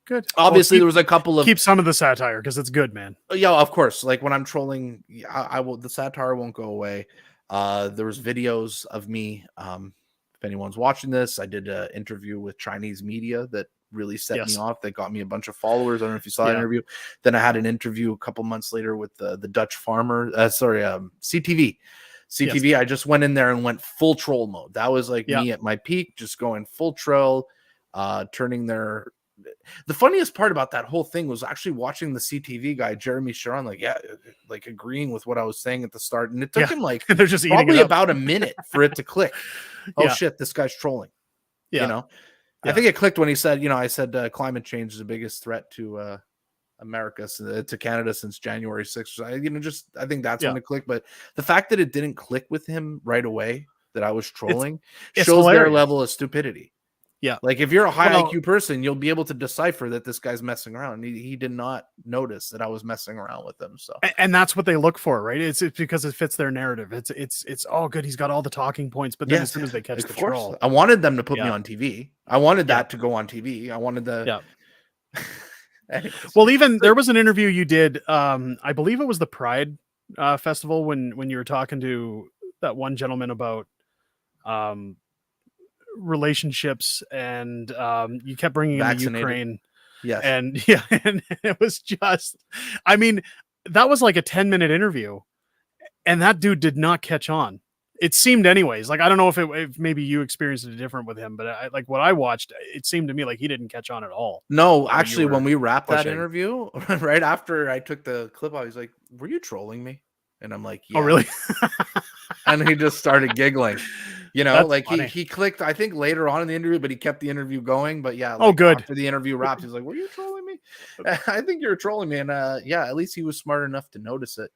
Good. Obviously, there was a couple of... Keep some of the satire, because it's good, man. Yeah, of course. Like when I'm trolling, I will. The satire won't go away. There was videos of me. If anyone's watching this, I did an interview with Chinese media that really set me off. That got me a bunch of followers. I don't know if you saw that interview. Then I had an interview a couple months later with the Dutch farmer. CTV. CTV. I just went in there and went full troll mode. That was like me at my peak, just going full troll, turning their... The funniest part about that whole thing was actually watching the CTV guy, Jeremy Sharon, like agreeing with what I was saying at the start. And it took him like they're just probably about a minute for it to click. Oh shit, this guy's trolling. I think it clicked when he said, I said climate change is the biggest threat to America, to Canada since January 6th. I think that's when it clicked. But the fact that it didn't click with him right away that I was trolling shows their level of stupidity. Yeah. Like if you're a high IQ person, you'll be able to decipher that this guy's messing around. He did not notice that I was messing around with him. So, and that's what they look for, right? It's because it fits their narrative. It's oh good, he's got all the talking points, but then as soon as they catch the troll, I wanted them to put me on TV. I wanted that to go on TV. I wanted the Anyways, Well, even there was an interview you did. I believe it was the Pride festival when you were talking to that one gentleman about um, relationships, and you kept bringing in the vaccinated. Ukraine, Yes. and yeah, and it was just, I mean, that was like a 10-minute interview, and that dude did not catch on. It seemed, anyways. Like, I don't know if maybe you experienced it different with him, but like what I watched, it seemed to me like he didn't catch on at all No, what you actually, when were we wrapped that pushing. interview, right after I took the clip out, he's like, "Were you trolling me?" And I'm like, Oh, "Yeah." really? And he just started giggling. That's Like funny. he clicked, I think later on in the interview, but he kept the interview going. But yeah, Oh, like good. after the interview wrapped, he's like, "Were you trolling me?" I think you were trolling me, and yeah, at least he was smart enough to notice it.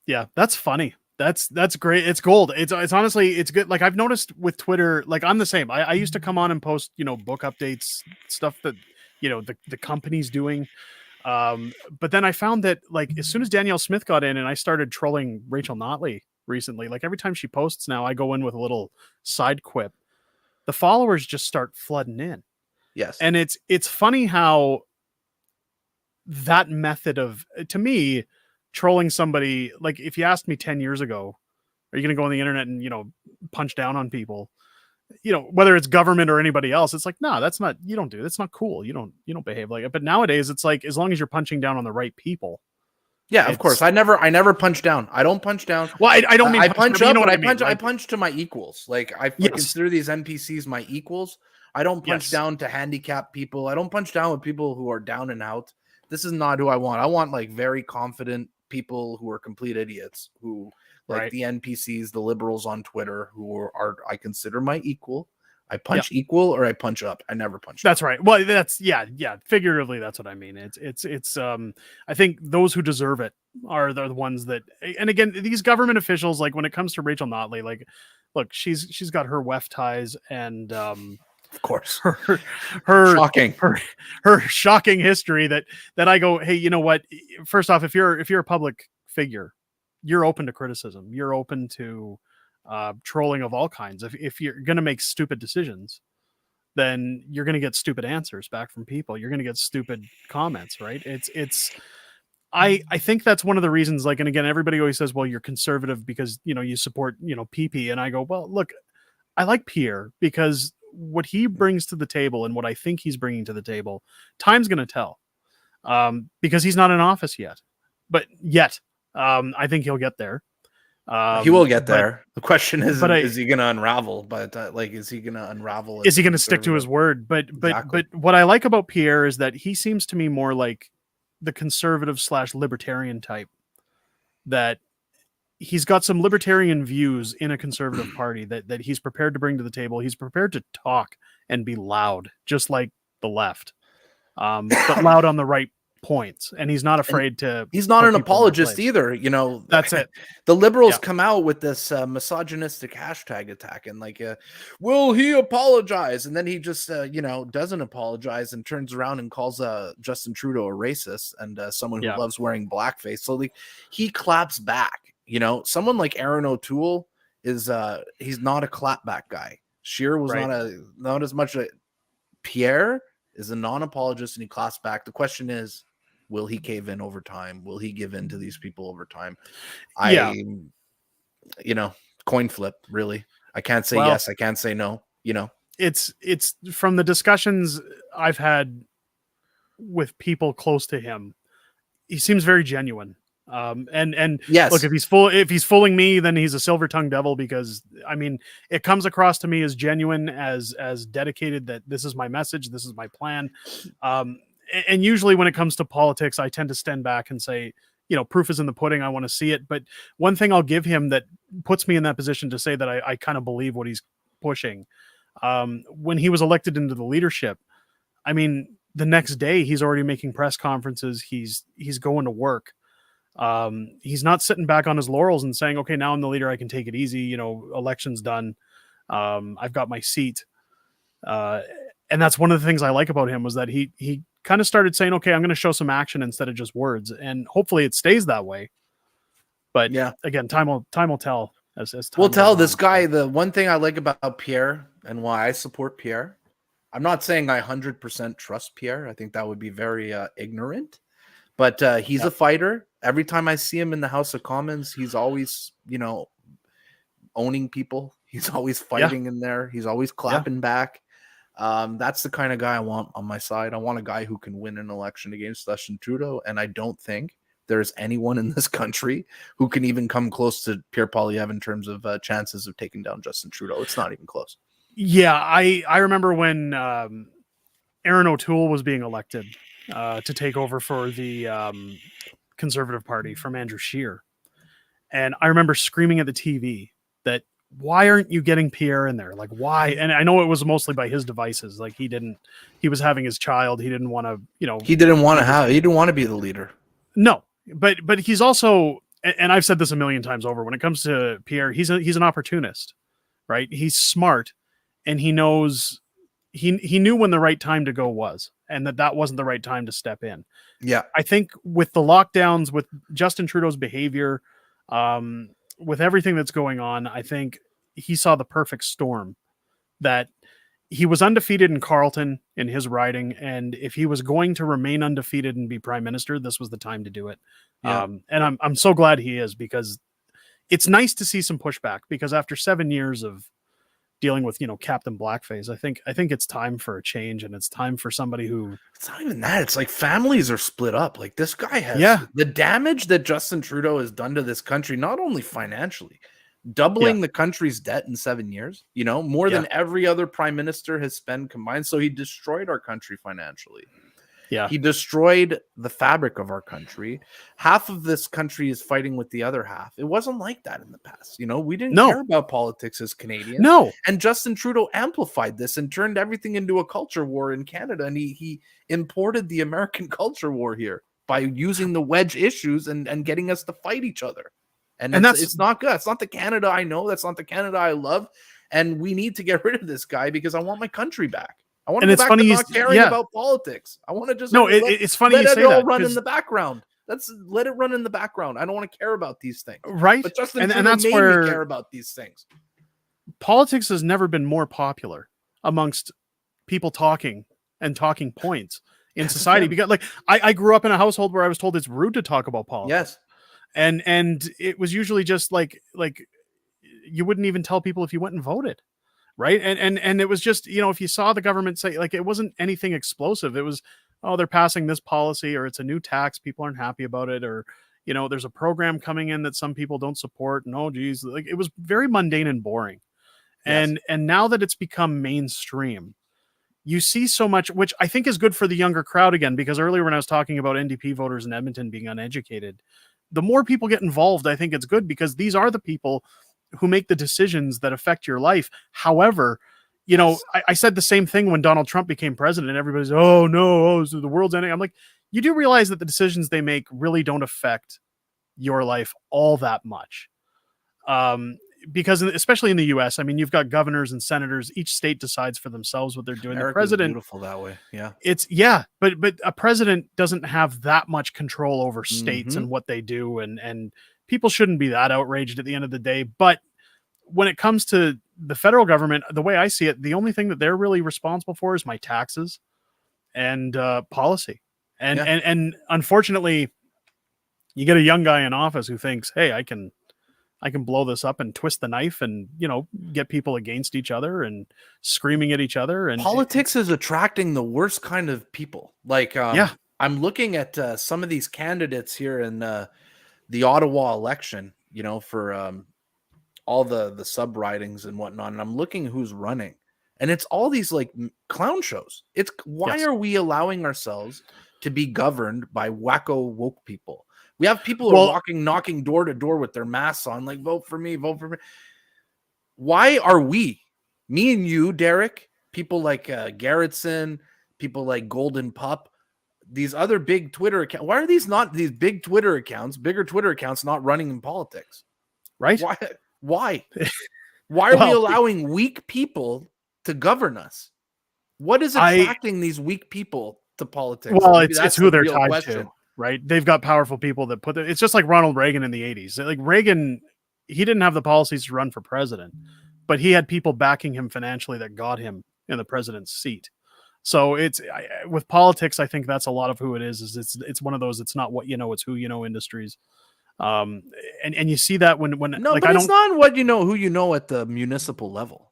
Yeah, that's funny. That's great. It's gold. It's honestly, it's good. Like, I've noticed with Twitter, like, I'm the same. I used to come on and post, book updates, stuff that, the company's doing. But then I found that, like, as soon as Danielle Smith got in and I started trolling Rachel Notley recently, like, every time she posts now, I go in with a little side quip. The followers just start flooding in. Yes. And it's funny how that method of, to me, trolling somebody, like, if you asked me 10 years ago, are you going to go on the internet and, punch down on people, whether it's government or anybody else? It's like, no, that's not, you don't do, that's not cool. You don't behave like it. But nowadays it's like, as long as you're punching down on the right people, Yeah, of course. it's, I never punch down. I don't punch down. well, I don't mean I punch down, punch but you up, know but what I I mean? punch. I Like, punch to my equals. Like I yes, consider these NPCs my equals. I don't punch yes, down to handicap people. I don't punch down with people who are down and out. This is not who I want. I want like very confident people who are complete idiots, who like right. the NPCs, the liberals on Twitter, who are I consider my equal. I Yeah, punch equal or I punch up. I never punch down. that's right. Well, that's, yeah, yeah. Figuratively, that's what I mean. It's. I think those who deserve it are the ones that. And again, these government officials, like when it comes to Rachel Notley, like, look, she's got her WEF ties, and Of course. her her Shocking. her her shocking history, that I go, hey, you know what? First off, if you're a public figure, you're open to criticism. You're open to trolling of all kinds. If you're going to make stupid decisions, then you're going to get stupid answers back from people. You're going to get stupid comments, right? It's I think that's one of the reasons, like, and again, everybody always says, well, you're conservative because, you support, PP. And I go, well, look, I like Pierre because what he brings to the table and what I think he's bringing to the table, time's going to tell. Because he's not in office yet, but yet, I think he'll get there. He will get But there. The question but is he going to unravel? But like, is he going to unravel? is As he a going to stick to his conservative? word? Exactly. But what I like about Pierre is that he seems to me more like the conservative / libertarian type. That he's got some libertarian views in a conservative party that he's prepared to bring to the table. He's prepared to talk and be loud, just like the left, but loud on the right points. And he's not And afraid to he's not put an people in their apologist place. either. That's it. The liberals Yeah. come out with this misogynistic hashtag attack and like, will he apologize? And then he just, doesn't apologize and turns around and calls Justin Trudeau a racist and someone who Yeah. loves wearing blackface. So like, he claps back. Someone like Aaron O'Toole is he's not a clapback guy. Scheer was Right. not as much a Pierre is a non-apologist and he claps back. The question is, will he cave in over time? Will he give in to these people over time? Yeah. Coin flip, really. I can't say Well, yes. I can't say no. it's from the discussions I've had with people close to him, he seems very genuine. And look, Yes. if he's fooling me, then he's a silver tongued devil, because I mean, it comes across to me as genuine, as dedicated, that this is my message, this is my plan. And usually when it comes to politics, I tend to stand back and say, proof is in the pudding. I want to see it. But one thing I'll give him that puts me in that position to say that I kind of believe what he's pushing. When he was elected into the leadership, I mean, the next day he's already making press conferences. He's going to work. He's not sitting back on his laurels and saying, okay, now I'm the leader, I can take it easy. Election's done. I've got my seat. And that's one of the things I like about him, was that he kind of started saying, okay, I'm going to show some action instead of just words, and hopefully it stays that way. But Yeah. again, time will tell as time We'll goes tell on. this guy, the one thing I like about Pierre and why I support Pierre, I'm not saying I 100% trust Pierre. I think that would be very ignorant. But he's a fighter. Every time I see him in the House of Commons, he's always, owning people. He's always fighting in there. He's always clapping back. That's the kind of guy I want on my side. I want a guy who can win an election against Justin Trudeau, and I don't think there's anyone in this country who can even come close to Pierre Poilievre in terms of chances of taking down Justin Trudeau. It's not even close. Yeah, I remember when Aaron O'Toole was being elected to take over for the Conservative Party from Andrew Scheer. And I remember screaming at the TV that, why aren't you getting Pierre in there? Like, why? And I know it was mostly by his devices. Like, he was having his child. He didn't want to, he didn't want to be the leader. No, but he's also, and I've said this a million times over, when it comes to Pierre, he's an opportunist, right? He's smart, and he knows, he knew when the right time to go was, and that wasn't the right time to step in. Yeah. I think with the lockdowns, with Justin Trudeau's behavior, with everything that's going on, I think he saw the perfect storm, that he was undefeated in Carleton in his riding. And if he was going to remain undefeated and be prime minister, this was the time to do it. Yeah. And I'm so glad he is, because it's nice to see some pushback, because after 7 years of dealing with, Captain Blackface, I think it's time for a change, and it's time for somebody who, it's not even that. It's like families are split up. Like, this guy has the damage that Justin Trudeau has done to this country, not only financially, doubling the country's debt in 7 years, more than every other prime minister has spent combined. So he destroyed our country financially. Yeah. He destroyed the fabric of our country. Half of this country is fighting with the other half. It wasn't like that in the past. We didn't care about politics as Canadians. No. And Justin Trudeau amplified this and turned everything into a culture war in Canada. And he imported the American culture war here by using the wedge issues and getting us to fight each other. And it's not good. It's not the Canada I know. That's not the Canada I love. And we need to get rid of this guy, because I want my country back. I want to go back to not caring about politics. I want to just it's funny you say that. Let it all run in the background. Let it run in the background. I don't want to care about these things, right? But Justin Trudeau made me care about these things. Politics has never been more popular amongst people talking points in society, because like I grew up in a household where I was told it's rude to talk about politics. Yes, and it was usually just like you wouldn't even tell people if you went and voted. Right. And it was just, if you saw the government say, like, it wasn't anything explosive. It was, oh, they're passing this policy, or it's a new tax, people aren't happy about it, or, there's a program coming in that some people don't support. And, oh, geez, like, it was very mundane and boring. Yes. And now that it's become mainstream, you see so much, which I think is good for the younger crowd again, because earlier when I was talking about NDP voters in Edmonton being uneducated, the more people get involved, I think it's good, because these are the people who make the decisions that affect your life. However, I said the same thing when Donald Trump became president, and everybody's, oh no, so the world's ending. I'm like, you do realize that the decisions they make really don't affect your life all that much. Because especially in the US, I mean, you've got governors and senators, each state decides for themselves what they're doing. America's the president, beautiful that way. Yeah. But a president doesn't have that much control over states and what they do. And people shouldn't be that outraged at the end of the day. But when it comes to the federal government, the way I see it, the only thing that they're really responsible for is my taxes and policy. And unfortunately, you get a young guy in office who thinks, hey, I can blow this up and twist the knife and, get people against each other and screaming at each other. And politics is attracting the worst kind of people. Like, I'm looking at some of these candidates here in the Ottawa election, for all the sub ridings and whatnot. And I'm looking who's running, and it's all these like clown shows. It's why are we allowing ourselves to be governed by wacko woke people? We have people who are knocking door to door with their masks on, like, vote for me, vote for me. Why are we, me and you, Derek, people like Garrettson, people like Golden Pup, these other big Twitter accounts, why are these bigger Twitter accounts not running in politics? Right? Why are we allowing weak people to govern us? What is attracting these weak people to politics? Well, it's who they're tied to, right? They've got powerful people that it's just like Ronald Reagan in the 80s. Like Reagan, he didn't have the policies to run for president, but he had people backing him financially that got him in the president's seat. So with politics, I think that's a lot of who it is. It's one of those. It's not what you know, it's who you know industries. And you see that when No, like but I it's don't not what you know, who you know at the municipal level.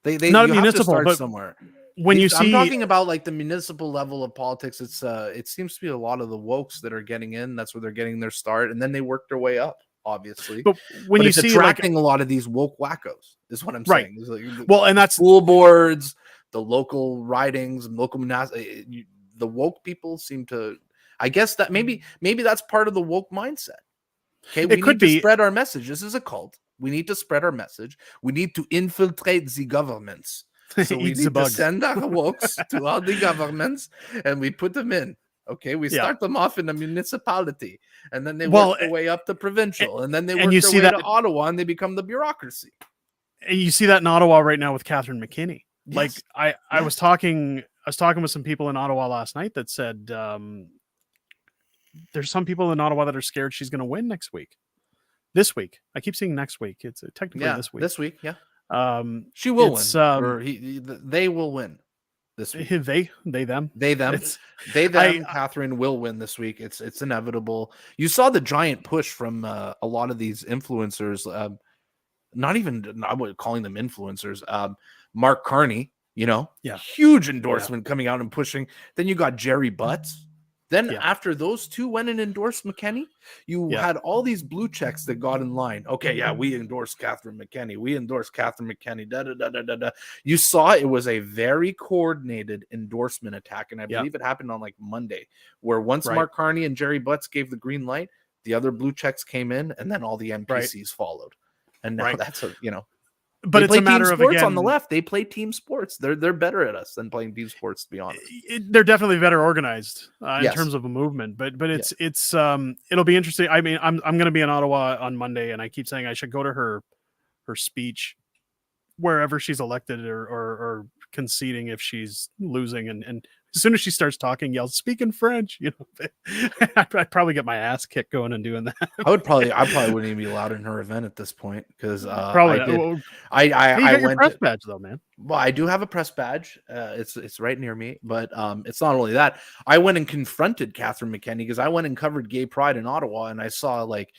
They not you have to municipal, start but somewhere. when you I'm see talking about like the municipal level of politics. It's it seems to be a lot of the wokes that are getting in. That's where they're getting their start, and then they work their way up, obviously. but when But you it's see like attracting a lot of these woke wackos, is what I'm right, saying. It's like well, and the that's school boards, the local ridings, the woke people seem to. I guess that maybe that's part of the woke mindset. Okay, it we could need to be spread our message. This is a cult. We need to spread our message. We need to infiltrate the governments. So we eat the need to bugs. send our wokes to all the governments and we put them in. Okay, we Yeah. start them off in a municipality and then they Well, work their way up to provincial and then they and work you their see way that to Ottawa and they become the bureaucracy. you see that in Ottawa right now with Catherine McKinney. Like Yes. I was talking with some people in Ottawa last night that said there's some people in Ottawa that are scared she's going to win next week. This week, I keep saying next week. It's technically Yeah, this week. this week. Yeah, She will win, or they will win this week. They them It's I Catherine will win this week. It's inevitable. You saw the giant push from a lot of these influencers. Not even I would calling them influencers. Mark Carney, huge endorsement coming out and pushing. Then you got Jerry Butts. Then after those two went and endorsed McKinney, you had all these blue checks that got in line. Okay, yeah, we endorse Catherine McKinney. We endorse Catherine McKinney. Da, da, da, da, da, da. You saw it was a very coordinated endorsement attack, and I believe it happened on like Monday, where once Mark Carney and Jerry Butts gave the green light, the other blue checks came in, and then all the NPCs followed. And now that's but it's a matter of sports on the left. They play team sports. They're better at us than playing team sports, to be honest. They're definitely better organized in terms of a movement. But it's it'll be interesting. I mean, I'm going to be in Ottawa on Monday, and I keep saying I should go to her speech wherever she's elected or conceding if she's losing, and as soon as she starts talking, yell "Speak in French." I'd probably get my ass kicked going and doing that. I probably wouldn't even be allowed in her event at this point because probably I got your press badge though, man. Well, I do have a press badge. It's right near me, but it's not only that. I went and confronted Catherine McKinney because I went and covered Gay Pride in Ottawa, and I saw like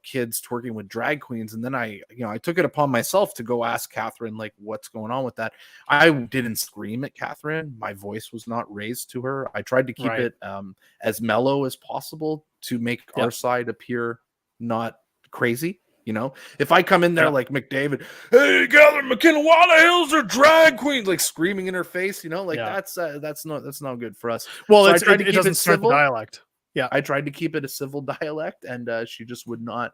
kids twerking with drag queens, and then I took it upon myself to go ask Catherine like what's going on with that. I didn't scream at Catherine. My voice was not raised to her. I tried to keep it as mellow as possible to make our side appear not crazy. If I come in there like McDavid, hey, Catherine McKinney, why the hell's are drag queens, like screaming in her face, that's not good for us. Well, so it doesn't start the dialect. Yeah, I tried to keep it a civil dialect, and she just would not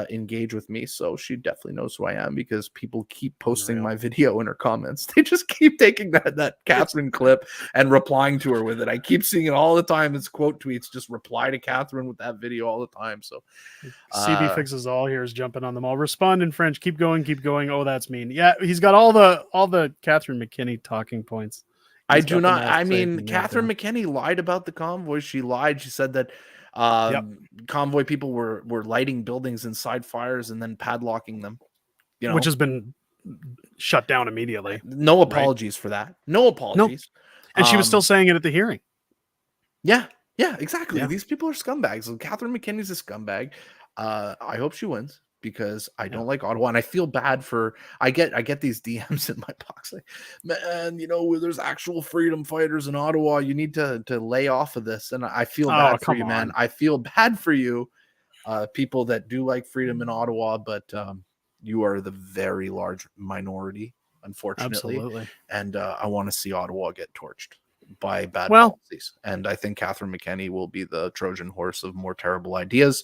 engage with me. So she definitely knows who I am because people keep posting my video in her comments. They just keep taking that Catherine clip and replying to her with it. I keep seeing it all the time. It's quote tweets. Just reply to Catherine with that video all the time. So CB Fixes All here is jumping on them all. Respond in French. Keep going. Keep going. Oh, that's mean. Yeah, he's got all the Catherine McKinney talking points. I do not. I mean, Catherine McKinney lied about the convoy. She lied. She said that convoy people were lighting buildings inside fires and then padlocking them. Which has been shut down immediately. No apologies for that. No apologies. No. And she was still saying it at the hearing. Yeah, exactly. Yeah. These people are scumbags. So Catherine McKinney's a scumbag. I hope she wins, because I don't like Ottawa, and I feel bad for. I get these DMs in my box like, man, there's actual freedom fighters in Ottawa. You need to lay off of this, and I feel bad for you, man. I feel bad for you, people that do like freedom in Ottawa, but you are the very large minority, unfortunately. Absolutely. And I want to see Ottawa get torched by bad policies, and I think Catherine McKinney will be the Trojan horse of more terrible ideas.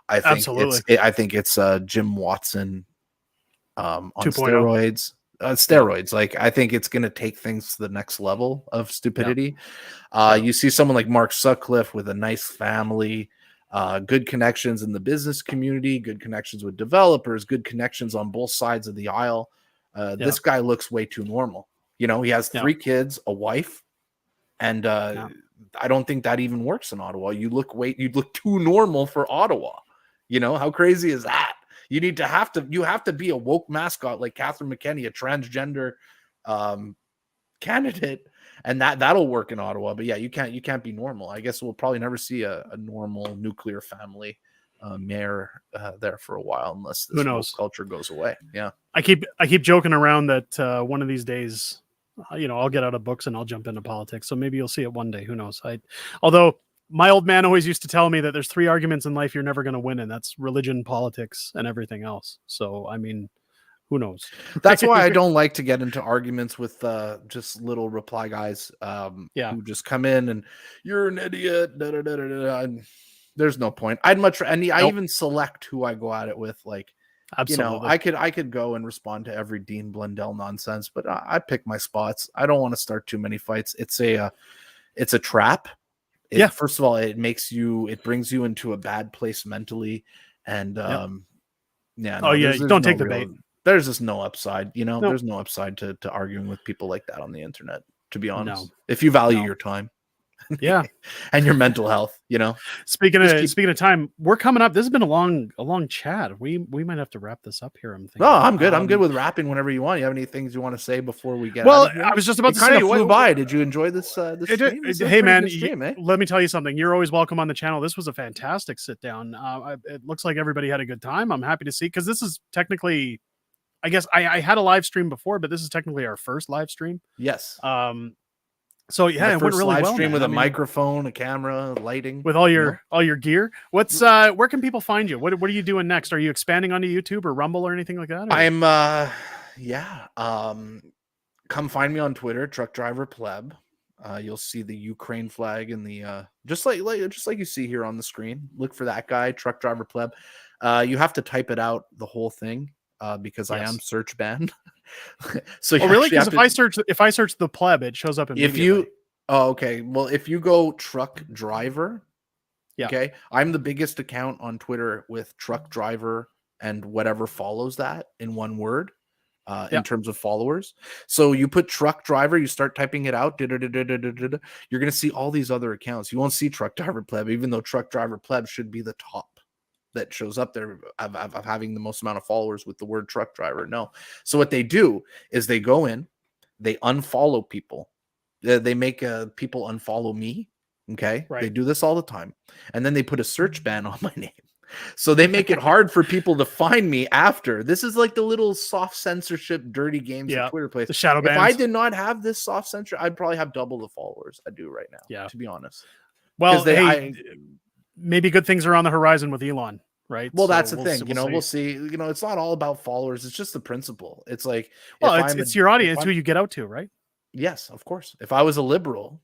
I think it's Jim Watson on 2.0. steroids. Like, I think it's going to take things to the next level of stupidity. You see someone like Mark Sutcliffe with a nice family, good connections in the business community, good connections with developers, good connections on both sides of the aisle. This guy looks way too normal. He has 3 kids, a wife. And I don't think that even works in Ottawa. You look too normal for Ottawa. How crazy is that? You have to be a woke mascot like Catherine McKinney, a transgender candidate, and that'll work in Ottawa. But yeah, you can't be normal. I guess we'll probably never see a normal nuclear family mayor there for a while, unless this woke culture goes away. Yeah, I keep joking around that one of these days, I'll get out of books and I'll jump into politics. So maybe you'll see it one day. Who knows? Although my old man always used to tell me that there's 3 arguments in life you're never going to win, and that's religion, politics, and everything else. So I mean, who knows? That's why I don't like to get into arguments with just little reply guys who just come in and you're an idiot. Da, da, da, da, da, and there's no point. I'd much I even select who I go at it with. Like, absolutely, I could go and respond to every Dean Blundell nonsense, but I pick my spots. I don't want to start too many fights. It's a trap. First of all, it brings you into a bad place mentally, and don't take the bait. There's just no upside, there's no upside to arguing with people like that on the internet, to be honest. If you value your time. And your mental health, Speaking of time, we're coming up. This has been a long chat. We might have to wrap this up here. I'm thinking. No, I'm good. I'm good with wrapping whenever you want. You have any things you want to say before we get? Well, I was just about to say, flew by. Did you enjoy this? Stream? Hey man, let me tell you something. You're always welcome on the channel. This was a fantastic sit down. It looks like everybody had a good time. I'm happy to see, because this is technically, I guess I had a live stream before, but this is technically our first live stream. Yes. So yeah, it went really live well. Stream with a microphone, a camera, lighting, with all your gear. What's where can people find you? What are you doing next? Are you expanding onto YouTube or Rumble or anything like that? Or? I'm come find me on Twitter, Truck Driver Pleb. You'll see the Ukraine flag and the just like you see here on the screen. Look for that guy, Truck Driver Pleb. You have to type it out, the whole thing, because I am search banned. So really? Because if I search the Pleb, it shows up immediately. Okay. Well, if you go Truck Driver, okay, I'm the biggest account on Twitter with Truck Driver and whatever follows that in one word. In terms of followers. So you put Truck Driver, you start typing it out, you're going to see all these other accounts. You won't see Truck Driver Pleb, even though Truck Driver Pleb should be the top that shows up there of having the most amount of followers with the word truck driver. No. So what they do is they go in, they unfollow people. They make people unfollow me. Okay. Right. They do this all the time. And then they put a search ban on my name. So they make it hard for people to find me after. This is like the little soft censorship, dirty games that Twitter plays. The shadow bans. If I did not have this soft censor, I'd probably have double the followers I do right now. Yeah. To be honest. Well, maybe good things are on the horizon with Elon, right? Well, that's the thing. We'll see. It's not all about followers. It's just the principle. It's like, well, it's your audience who you get out to, right? Yes, of course. If I was a liberal,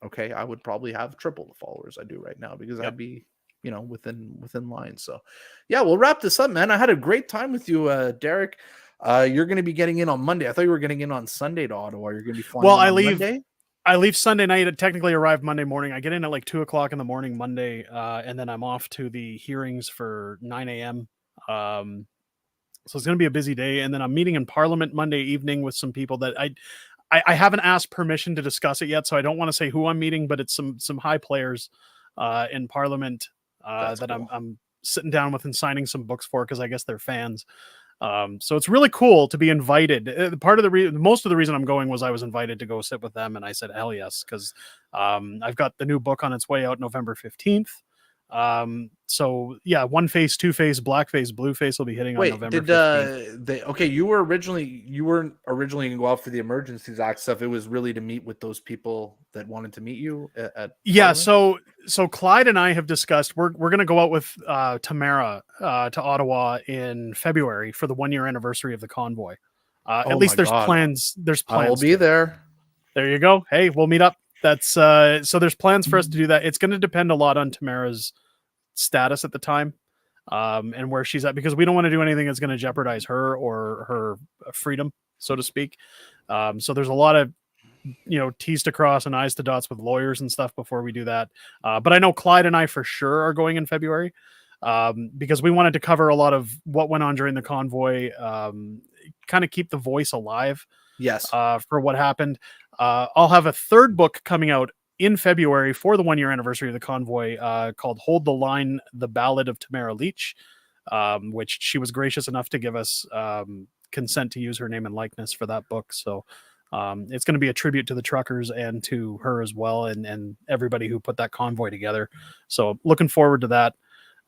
okay, I would probably have triple the followers I do right now, because I'd be, within line. So yeah, we'll wrap this up, man. I had a great time with you, Derek. You're going to be getting in on Monday. I thought you were getting in on Sunday to Ottawa. You're going to be flying. Well, Monday? I leave Sunday night. I technically arrive Monday morning. I get in at like 2:00 in the morning Monday, and then I'm off to the hearings for 9 a.m. So it's going to be a busy day. And then I'm meeting in Parliament Monday evening with some people that I haven't asked permission to discuss it yet, so I don't want to say who I'm meeting, but it's some high players in Parliament that cool. I'm sitting down with and signing some books for, because I guess they're fans. So it's really cool to be invited. Most of the reason I'm going was I was invited to go sit with them, and I said hell yes, because I've got the new book on its way out November 15th. So yeah, one face, two face, black face, blue face will be hitting on November 15th. You weren't originally gonna go out for the Emergencies Act stuff. It was really to meet with those people that wanted to meet you at Parliament? So Clyde and I have discussed we're gonna go out with Tamara to Ottawa in February for the 1-year anniversary of the Convoy. At least there's plans. I'll be there. There you go. Hey, we'll meet up. That's so there's plans for us to do that. It's going to depend a lot on Tamara's status at the time, and where she's at, because we don't want to do anything that's going to jeopardize her or her freedom, so to speak. So there's a lot of T's to cross and I's to dots with lawyers and stuff before we do that. But I know Clyde and I for sure are going in February, because we wanted to cover a lot of what went on during the convoy, kind of keep the voice alive. Yes. For what happened. I'll have a third book coming out in February for the 1-year anniversary of the convoy, called Hold the Line, The Ballad of Tamara Leach, which she was gracious enough to give us consent to use her name and likeness for that book. So It's going to be a tribute to the truckers and to her as well, and everybody who put that convoy together. So looking forward to that.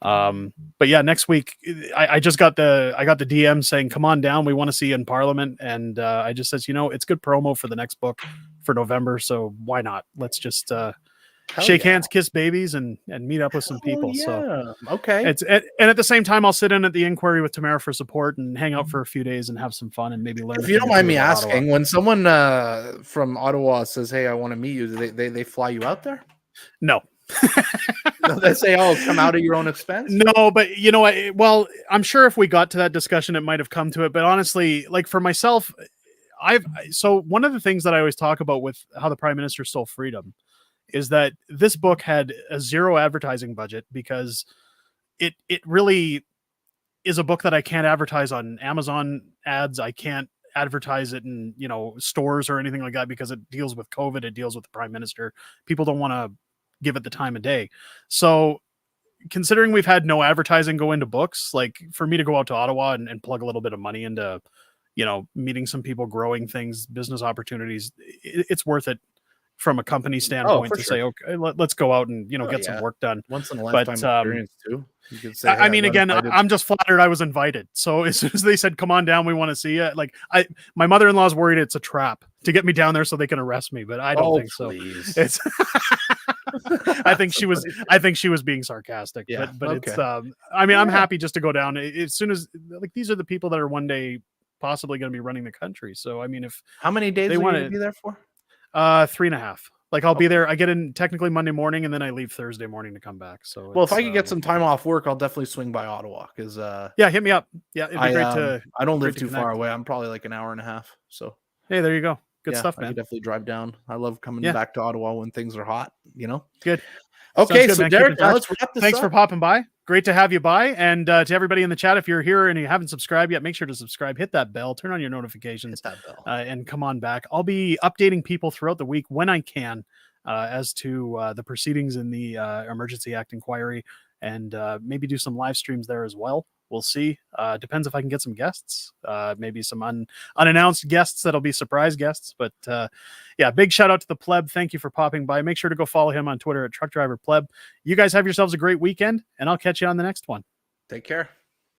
But yeah, next week I just got the DM saying, come on down, we want to see you in Parliament. And I just says, it's good promo for the next book for November, so why not? Let's just shake hands, kiss babies, and meet up with some people. So okay, and at the same time, I'll sit in at the Inquiry with Tamara for support and hang out for a few days and have some fun and maybe learn. If you don't mind me asking, when someone from Ottawa says, hey, I want to meet you, they fly you out there? No. They say, oh, come out at your own expense? No, but well, I'm sure if we got to that discussion, it might have come to it. But honestly, like for myself, so one of the things that I always talk about with how the Prime Minister stole freedom is that this book had a zero advertising budget, because it really is a book that I can't advertise on Amazon ads. I can't advertise it in, stores or anything like that, because it deals with COVID. It deals with the Prime Minister. People don't want to give it the time of day. So considering we've had no advertising go into books, like for me to go out to Ottawa and plug a little bit of money into, meeting some people, growing things, business opportunities, it's worth it from a company standpoint to say, okay, let's go out and, get some work done. Once in a lifetime experience too. You could say, I mean, again, I'm just flattered I was invited. So as soon as they said, come on down, we want to see you. Like my mother-in-law's worried it's a trap to get me down there so they can arrest me, but I don't think please. so. It's I think she was being sarcastic, but okay. It's, I mean, I'm happy just to go down as soon as, like, these are the people that are one day possibly going to be running the country. So, I mean, how many days they want to be there for? 3.5. Like I'll be there. I get in technically Monday morning, and then I leave Thursday morning to come back. So, well, if I could get some time off work, I'll definitely swing by Ottawa, because hit me up. Yeah, it'd be great to. I don't live too far away. I'm probably like an hour and a half. So hey, there you go. Good stuff, man. I could definitely drive down. I love coming back to Ottawa when things are hot. Good. Okay, so Derek, let's wrap this Thanks up. for popping by. Great to have you by. And to everybody in the chat, if you're here and you haven't subscribed yet, make sure to subscribe, hit that bell, turn on your notifications, and come on back. I'll be updating people throughout the week when I can as to the proceedings in the Emergency Act inquiry, and maybe do some live streams there as well. We'll see. Depends if I can get some guests, maybe some unannounced guests that'll be surprise guests. But big shout out to the Pleb. Thank you for popping by. Make sure to go follow him on Twitter at TruckDriverPleb. You guys have yourselves a great weekend, and I'll catch you on the next one. Take care.